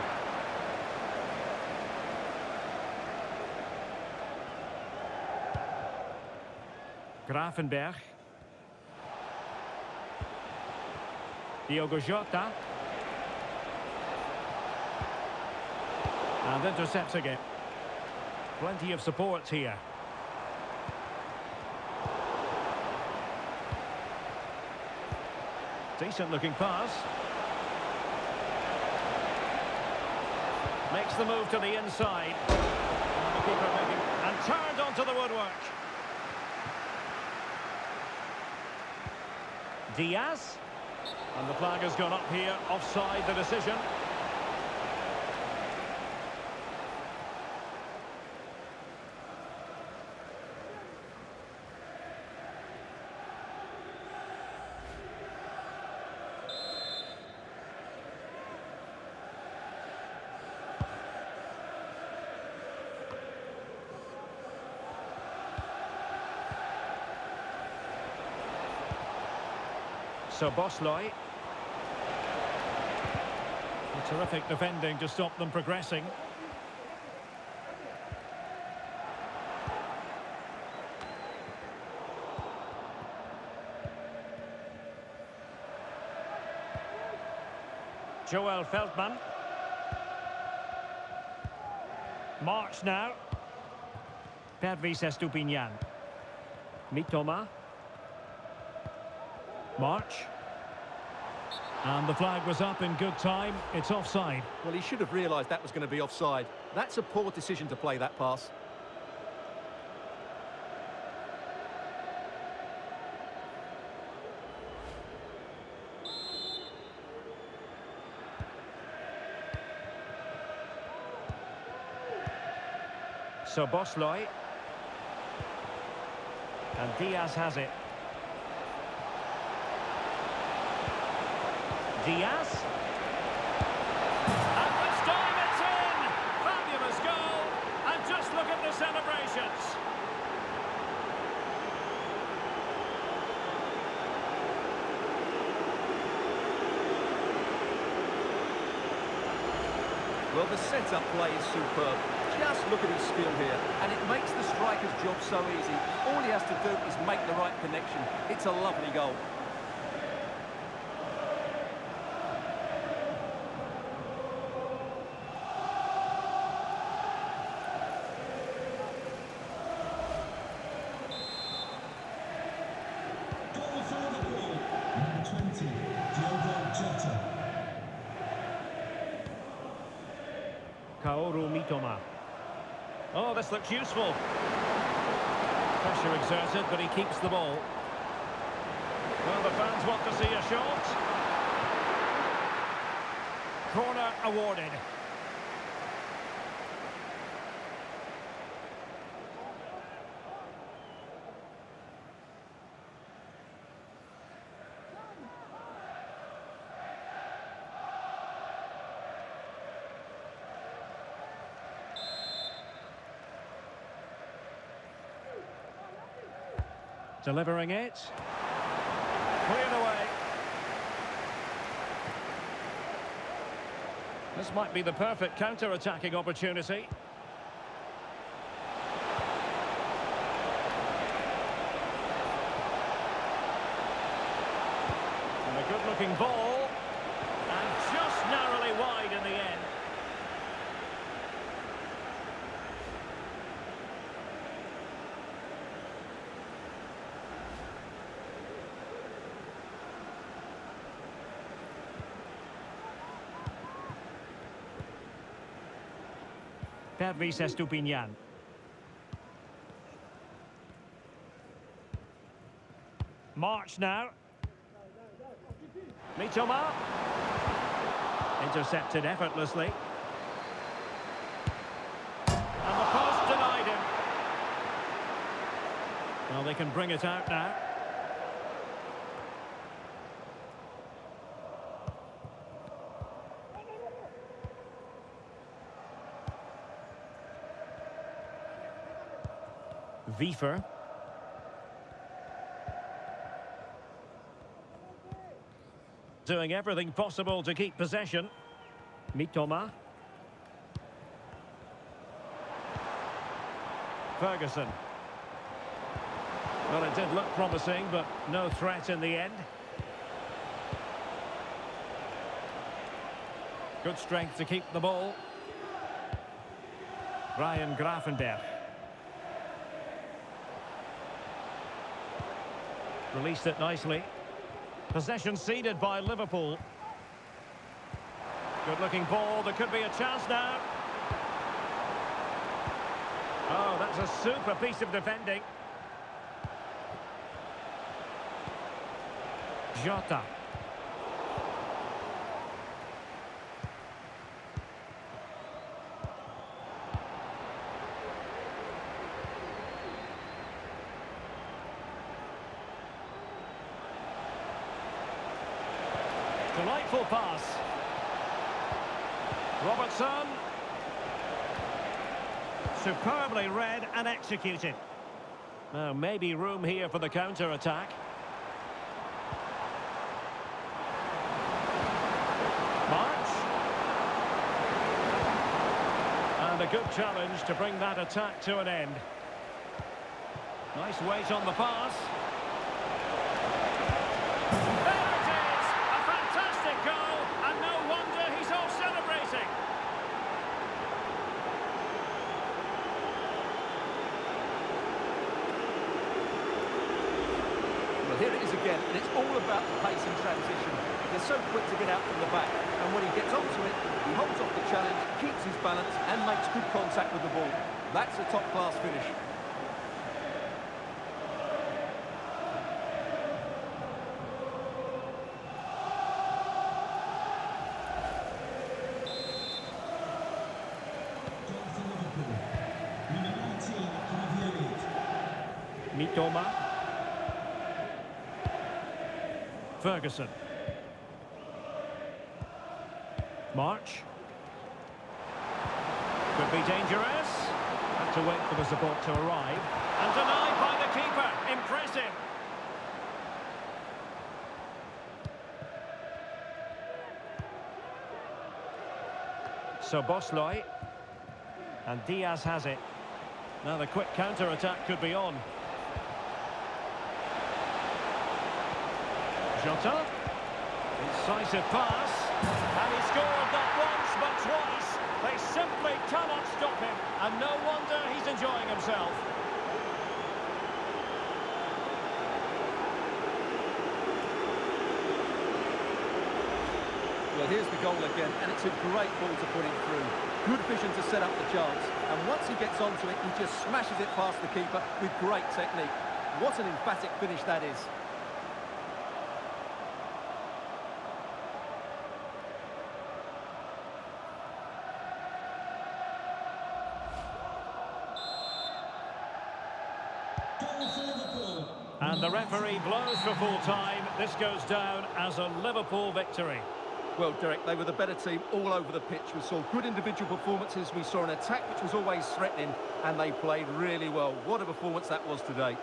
Gravenberg. Diogo Jota. And intercepting it. Plenty of support here. Decent looking pass. Makes the move to the inside. And the keeper making, and turned onto the woodwork. Diaz. And the flag has gone up here, offside the decision. So Bosley. Terrific defending to stop them progressing. Joel Feldman. March now. Pervis Estupinian. Mitoma. March. And the flag was up in good time. It's offside. Well, he should have realised that was going to be offside. That's a poor decision to play that pass. Soboslai. And Diaz has it. Diaz. And this time it's in! Fabulous goal! And just look at the celebrations. Well, the set-up play is superb. Just look at his skill here, and it makes the striker's job so easy. All he has to do is make the right connection. It's a lovely goal. Goal for Liverpool, number 20, Diogo Jota. Kaoru Mitoma. Oh, this looks useful. Pressure exerted, but he keeps the ball. Well, the fans want to see a shot. Corner awarded. Delivering it. Cleared away. This might be the perfect counter-attacking opportunity. And a good-looking ball. And just narrowly wide in the end. Pervis Estupiñán. March now. Mitoma. Intercepted effortlessly. And the post denied him. Well, they can bring it out now. Wiefer. Doing everything possible to keep possession. Mitoma. Ferguson. Well, it did look promising, but no threat in the end. Good strength to keep the ball. Ryan Gravenberch. Released it nicely. Possession ceded by Liverpool. Good-looking ball. There could be a chance now. Oh, that's a super piece of defending. Jota. Delightful pass. Robertson. Superbly read and executed. Now, maybe room here for the counter-attack. March. And a good challenge to bring that attack to an end. Nice weight on the pass. There it is! A fantastic goal, and no wonder he's off celebrating. Well, here it is again, and it's all about the pace and transition. They're so quick to get out from the back, and when he gets onto it, he holds off the challenge, keeps his balance, and makes good contact with the ball. That's a top-class finish. Goal for Liverpool, number 9, Mitoma. Ferguson. March. Could be dangerous. Had to wait for the support to arrive. And denied by the keeper. Impressive. So Bosloy. And Diaz has it. Now the quick counter-attack could be on. Jota. Incisive pass. And he scored not once but twice. They simply cannot stop him. And no wonder he's enjoying himself. Well, here's the goal again, and it's a great ball to put him through. Good vision to set up the chance, and once he gets onto it, he just smashes it past the keeper with great technique. What an emphatic finish that is. Goal for Liverpool. And the referee blows for full time. This goes down as a Liverpool victory. Well, Derek, they were the better team all over the pitch. We saw good individual performances. We saw an attack which was always threatening, and they played really well. What a performance that was today.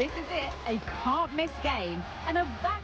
This is it, a can't-miss game, and a back...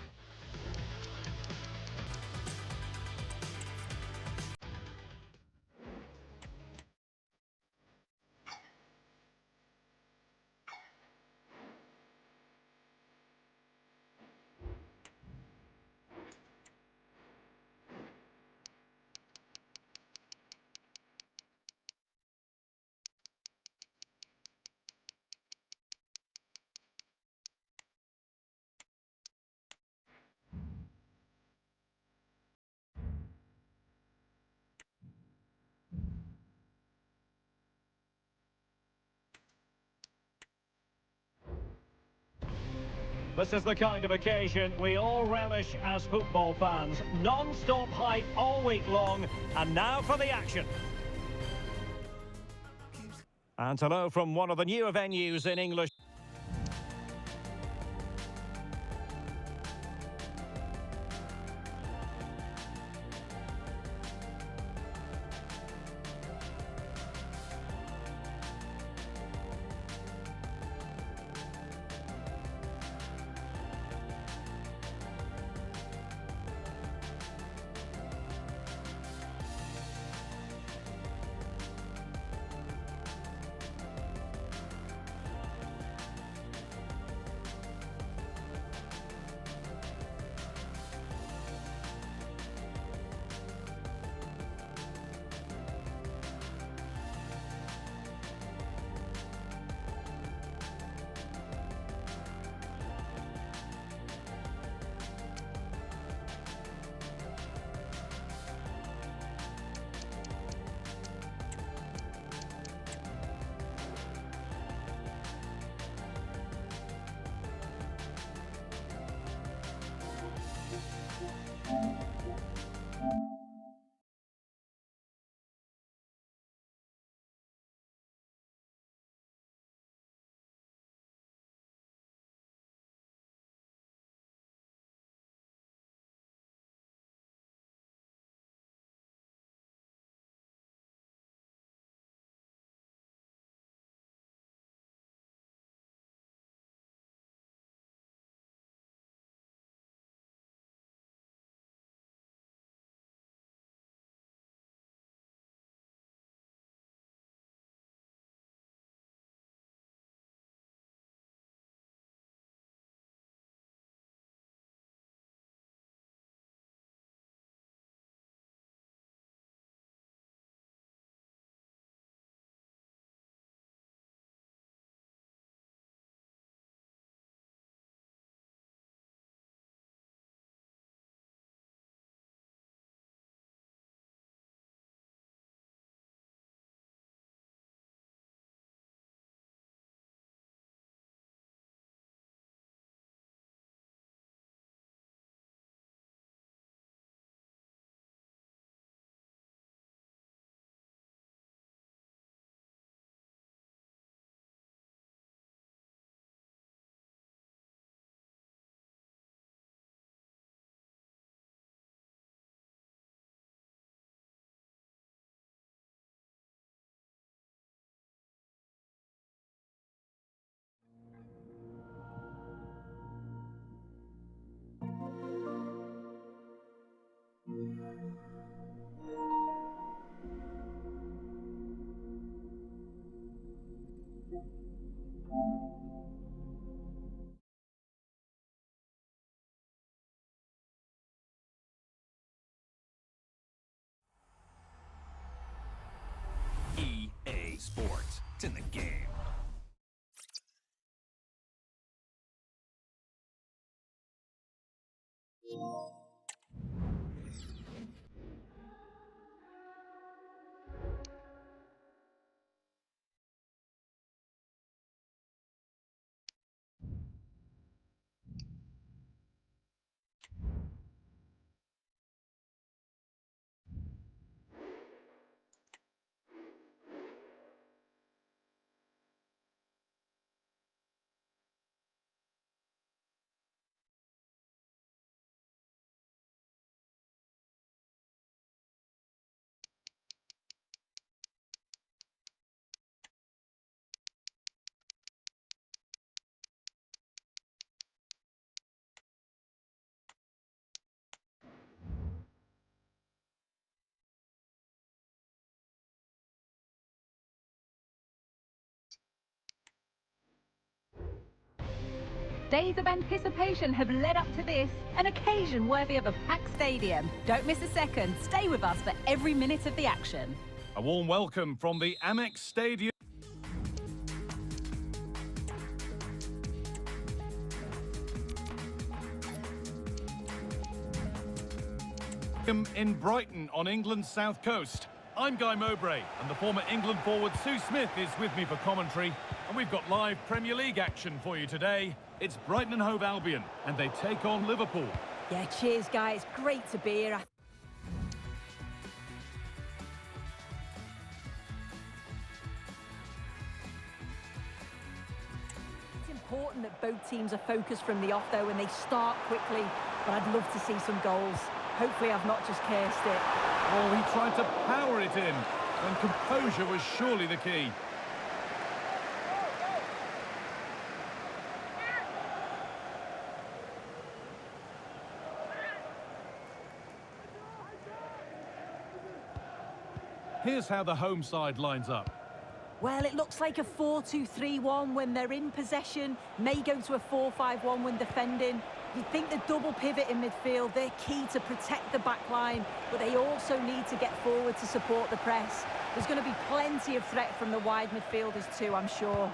This is the kind of occasion we all relish as football fans. Non-stop hype all week long, and now for the action. And hello from one of the newer venues in English. EA Sports. It's in the game. Days of anticipation have led up to this, an occasion worthy of a packed stadium. Don't miss a second. Stay with us for every minute of the action. A warm welcome from the Amex Stadium in Brighton on England's south coast. I'm Guy Mowbray, and the former England forward Sue Smith is with me for commentary. And we've got live Premier League action for you today. It's Brighton and Hove Albion, and they take on Liverpool. Yeah, cheers, guys. Great to be here. It's important that both teams are focused from the off, though, and they start quickly. But I'd love to see some goals. Hopefully I've not just cursed it. Oh, he tried to power it in, and composure was surely the key. Here's how the home side lines up. Well, it looks like a 4-2-3-1 when they're in possession. May go to a 4-5-1 when defending. You'd think the double pivot in midfield, they're key to protect the back line, but they also need to get forward to support the press. There's going to be plenty of threat from the wide midfielders too, I'm sure.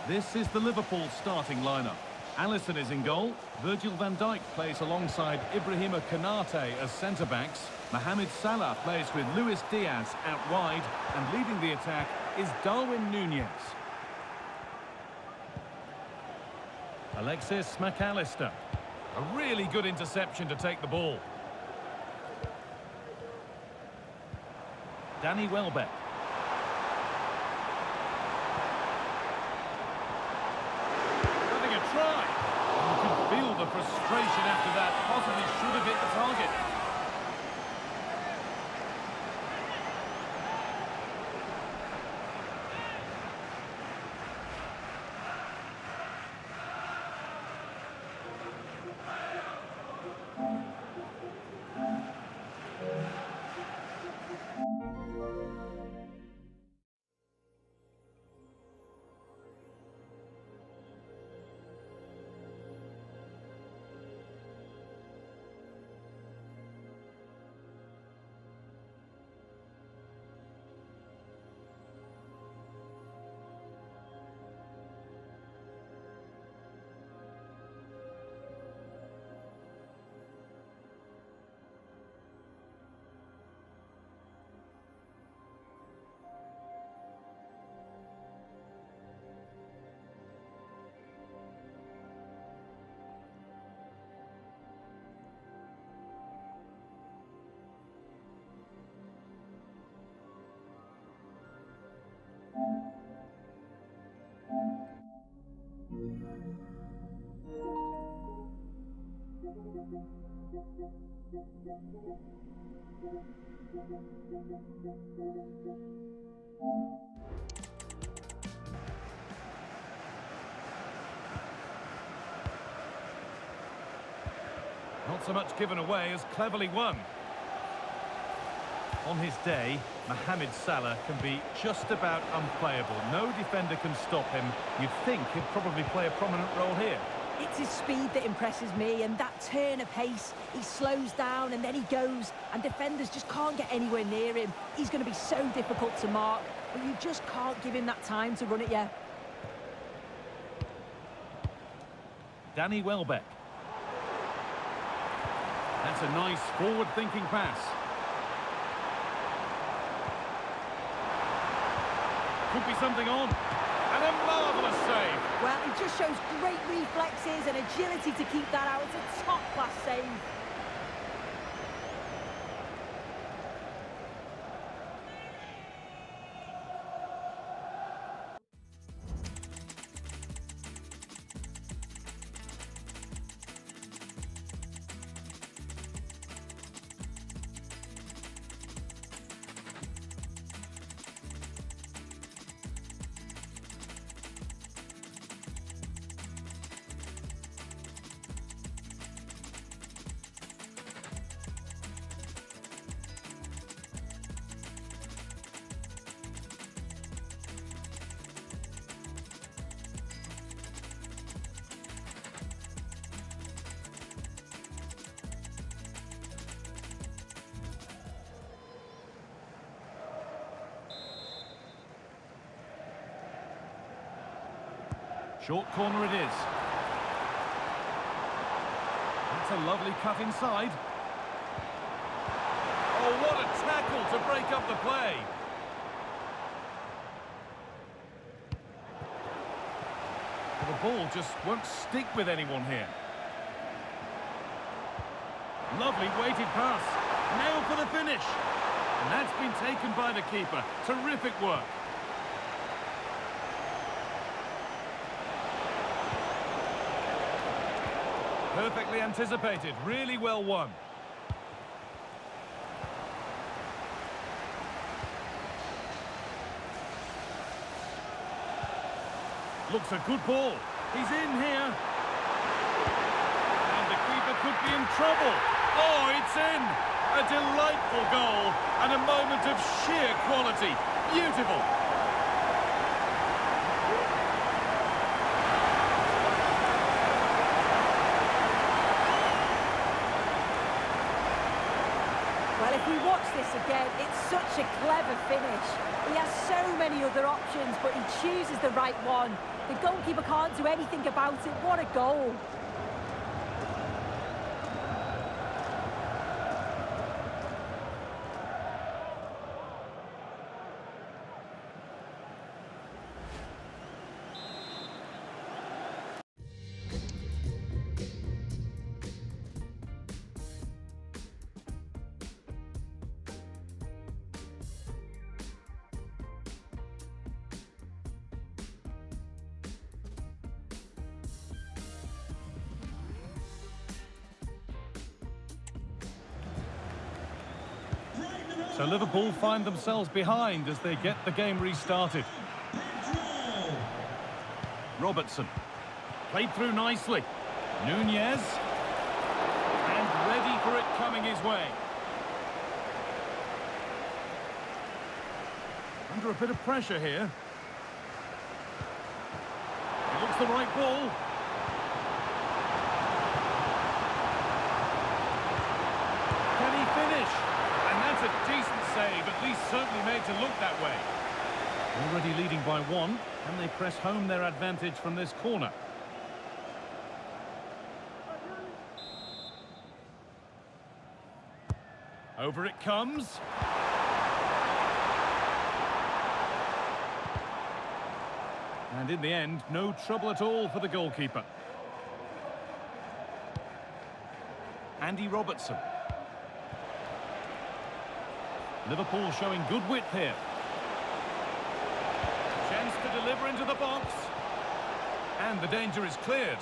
This is the Liverpool starting lineup. Alisson is in goal. Virgil van Dijk plays alongside Ibrahima Konate as centre-backs. Mohamed Salah plays with Luis Diaz out wide, and leading the attack is Darwin Núñez. Alexis McAllister. A really good interception to take the ball. Danny Welbeck. Having a try. You can feel the frustration after that. Possibly should have hit the target. Not so much given away as cleverly won. On his day, Mohamed Salah can be just about unplayable. No defender can stop him. You'd think he'd probably play a prominent role here. It's his speed that impresses me, and that turn of pace. He slows down and then he goes, and defenders just can't get anywhere near him. He's going to be so difficult to mark, but you just can't give him that time to run it yet. Danny Welbeck. That's a nice forward-thinking pass. Could be something on. And a marvellous save. Well, it just shows great reflexes and agility to keep that out. It's a top-class save. Short corner it is. That's a lovely cut inside. Oh, what a tackle to break up the play. The ball just won't stick with anyone here. Lovely weighted pass. Now for the finish. And that's been taken by the keeper. Terrific work. Perfectly anticipated. Really well won. Looks a good ball. He's in here. And the keeper could be in trouble. Oh, it's in. A delightful goal and a moment of sheer quality. Beautiful. Well, if we watch this again, it's such a clever finish. He has so many other options, but he chooses the right one. The goalkeeper can't do anything about it. What a goal. So Liverpool find themselves behind as they get the game restarted. Robertson. Played through nicely. Nunez. And ready for it coming his way. Under a bit of pressure here. It looks the right ball. Can he finish? And that's a decent save, at least certainly made to look that way. Already leading by one, and they press home their advantage from this corner. Over it comes. And in the end, no trouble at all for the goalkeeper. Andy Robertson. Liverpool showing good width here. Chance to deliver into the box. And the danger is cleared.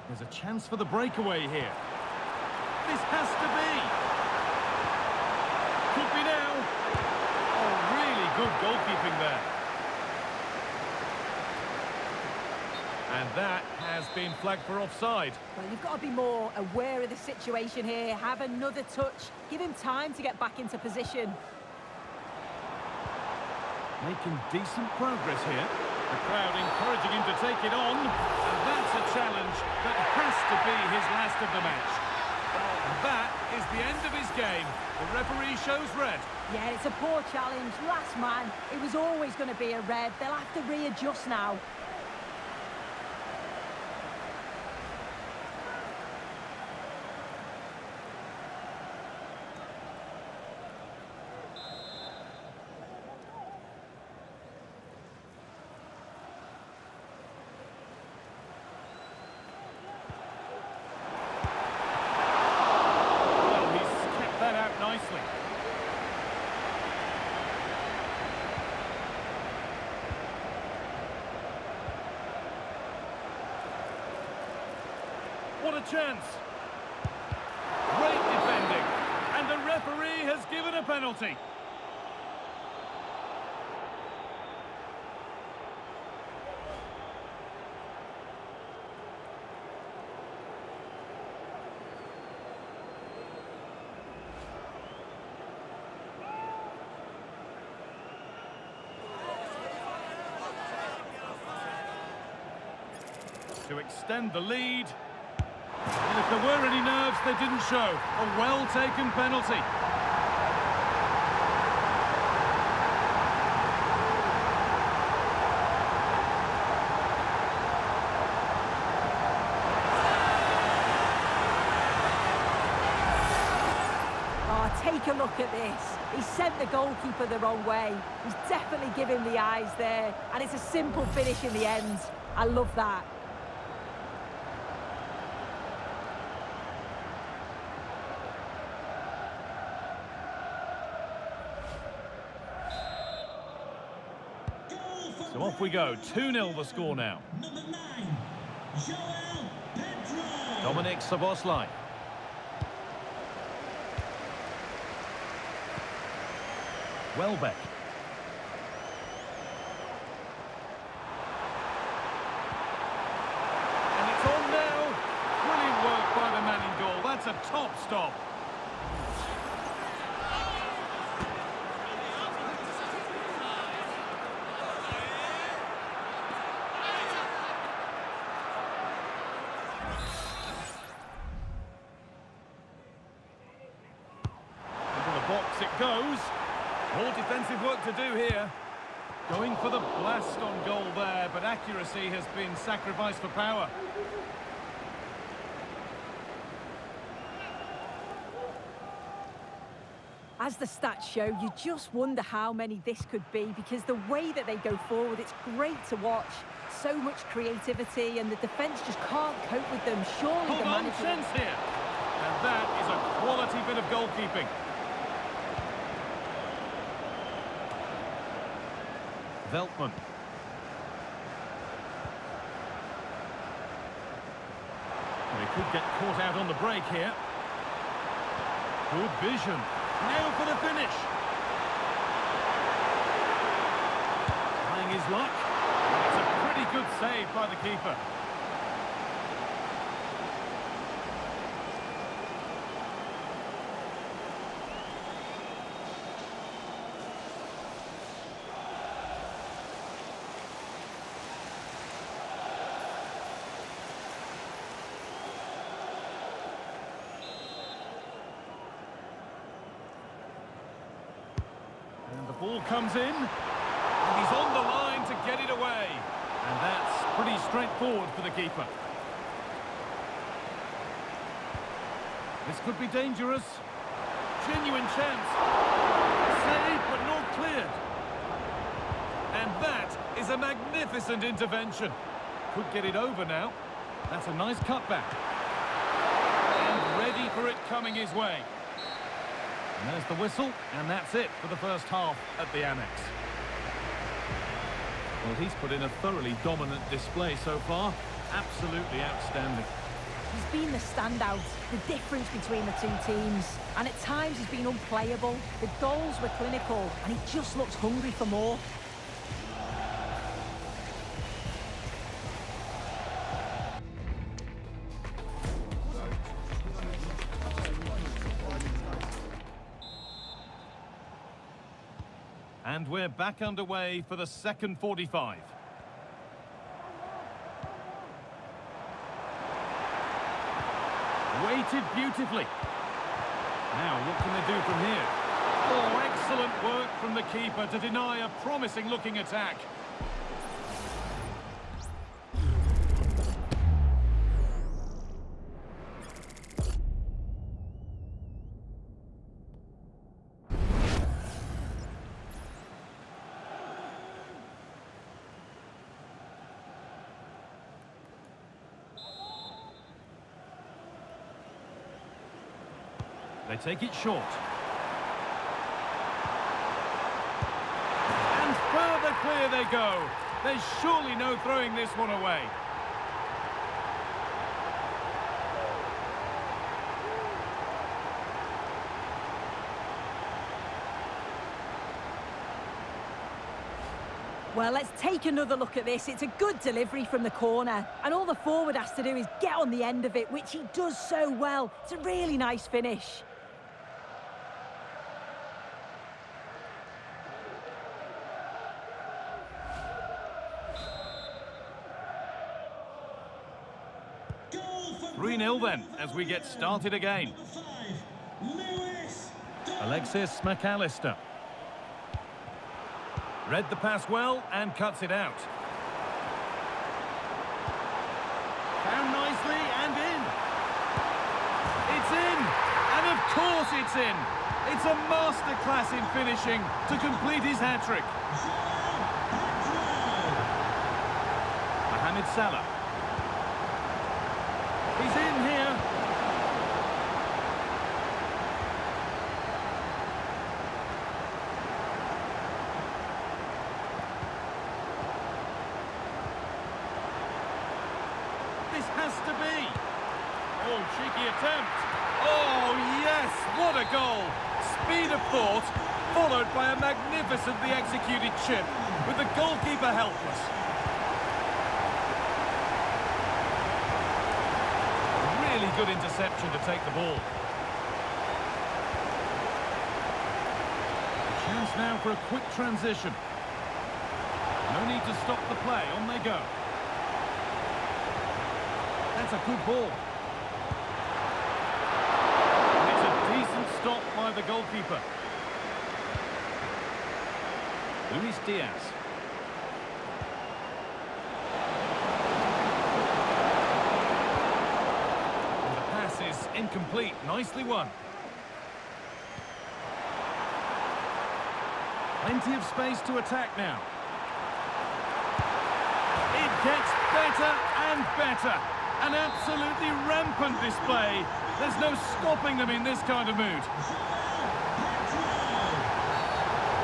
There's a chance for the breakaway here. This has to be. Could be now. Oh, really good goalkeeping there. And that has been flagged for offside. Well, you've got to be more aware of the situation here. Have another touch. Give him time to get back into position. Making decent progress here. The crowd encouraging him to take it on. And that's a challenge that has to be his last of the match. And that is the end of his game. The referee shows red. Yeah, it's a poor challenge. Last man. It was always going to be a red. They'll have to readjust now. What a chance! Great defending, and the referee has given a penalty. To extend the lead. And if there were any nerves, they didn't show. A well-taken penalty. a look at this. He sent the goalkeeper the wrong way. He's definitely given the eyes there. And it's a simple finish in the end. I love that. So off we go. 2-0 the score now. Number 9, Joel Pedro. Dominic Szoboszlai. Welbeck. And it's on now. Brilliant work by the man in goal. That's a top stop. Into the box it goes. More defensive work to do here. Going for the blast on goal there, but accuracy has been sacrificed for power. As the stats show, you just wonder how many this could be, because the way that they go forward, it's great to watch. So much creativity, and the defence just can't cope with them. Surely Hold the on, manager... chance here. And that is a quality bit of goalkeeping. Veltman. They could get caught out on the break here. Good vision. Now for the finish. Trying his luck. It's a pretty good save by the keeper. And the ball comes in, and he's on the line to get it away. And that's pretty straightforward for the keeper. This could be dangerous. Genuine chance. Saved, but not cleared. And that is a magnificent intervention. Could get it over now. That's a nice cutback. And ready for it coming his way. And there's the whistle, and that's it for the first half at the Amex. Well, he's put in a thoroughly dominant display so far. Absolutely outstanding. He's been the standout, the difference between the two teams. And at times he's been unplayable. The goals were clinical, and he just looks hungry for more. And we're back underway for the second 45. Waited beautifully. Now, what can they do from here? Oh, excellent work from the keeper to deny a promising-looking attack. They take it short. And further clear they go. There's surely no throwing this one away. Well, let's take another look at this. It's a good delivery from the corner. And all the forward has to do is get on the end of it, which he does so well. It's a really nice finish. Goal for 3-0 then, as we get started again. Number 5, Lewis. Alexis McAllister. Read the pass well and cuts it out. Found nicely and in. It's in! And of course it's in! It's a masterclass in finishing to complete his hat-trick. Mohamed Salah. He's in here. This has to be. Oh, cheeky attempt. Oh, yes, what a goal. Speed of thought, followed by a magnificently executed chip, with the goalkeeper helpless. Really good interception to take the ball. A chance now for a quick transition. No need to stop the play, on they go. That's a good ball. And it's a decent stop by the goalkeeper. Luis Diaz. And the pass is incomplete. Nicely won. Plenty of space to attack now. It gets better and better. An absolutely rampant display. There's no stopping them in this kind of mood.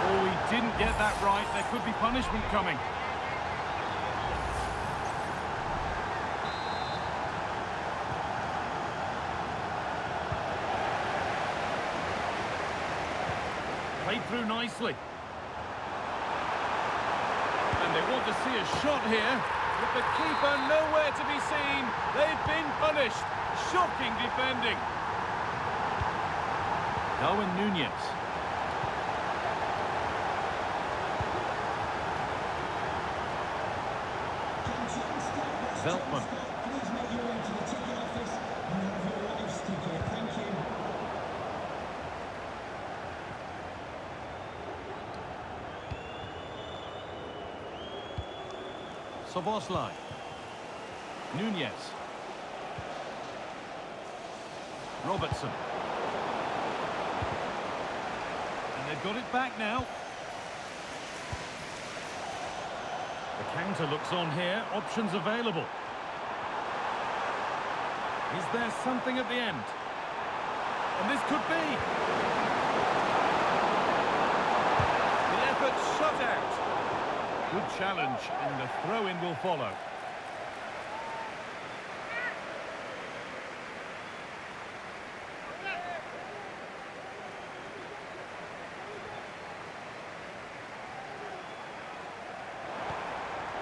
Oh, he didn't get that right. There could be punishment coming. Played through nicely. And they want to see a shot here. With the keeper nowhere to be seen, they've been punished. Shocking defending. Darwin Núñez. Veltman. Please make your way to the ticket office and have your wife's ticket. Thank you. Szoboszlai. Núñez. Robertson. And they've got it back now. The counter looks on here. Options available. Is there something at the end? And this could be. The effort shut out. Good challenge, and a throw-in will follow.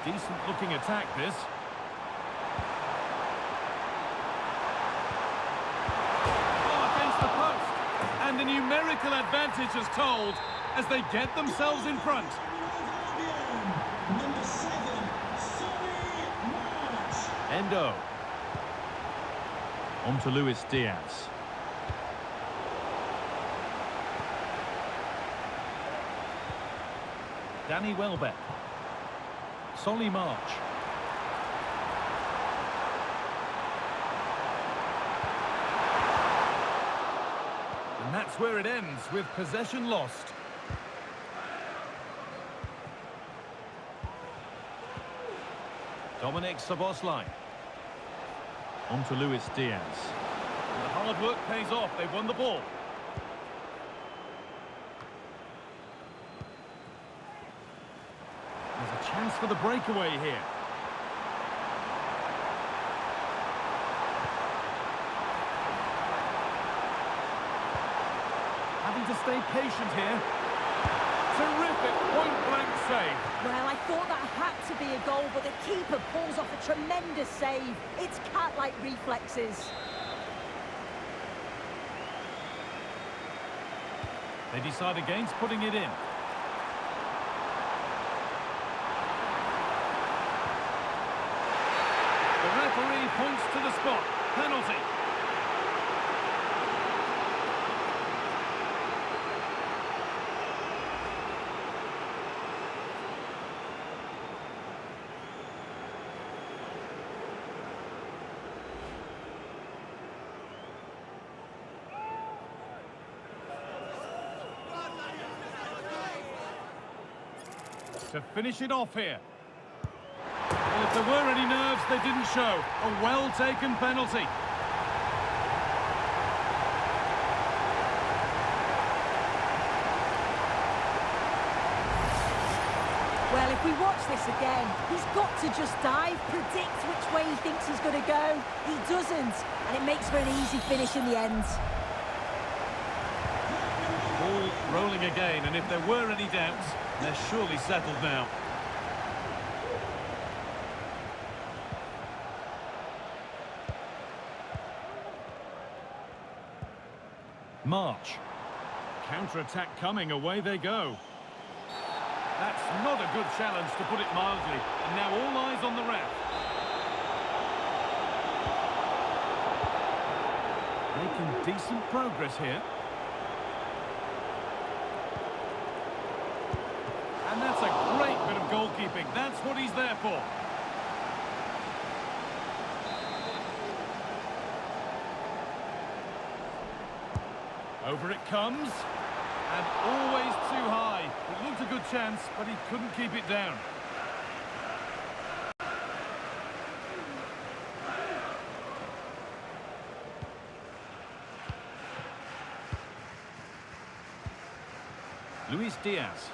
Decent-looking attack, this. Oh, against the post. And a numerical advantage is told as they get themselves in front. Number 7, Endo. On to Luis Diaz. Danny Welbeck. Solly March. And that's where it ends, with possession lost. Dominic Szoboszlai. On to Luis Diaz. And the hard work pays off. They've won the ball. There's a chance for the breakaway here. Having to stay patient here. Terrific point-blank save. Well, I thought that had to be a goal, but the keeper pulls off a tremendous save. It's cat-like reflexes. They decide against putting it in. The referee points to the spot. Penalty. to finish it off here. Well, if there were any nerves, they didn't show. A well-taken penalty. Well, if we watch this again, he's got to just dive, predict which way he thinks he's going to go. He doesn't, and it makes for an easy finish in the end. Ball rolling again, and if there were any doubts, they're surely settled now. March. Counter-attack coming, away they go. That's not a good challenge, to put it mildly. And now all eyes on the ref. Making decent progress here. And that's a great bit of goalkeeping. That's what he's there for. Over it comes. And always too high. It looked a good chance, but he couldn't keep it down. Luis Diaz.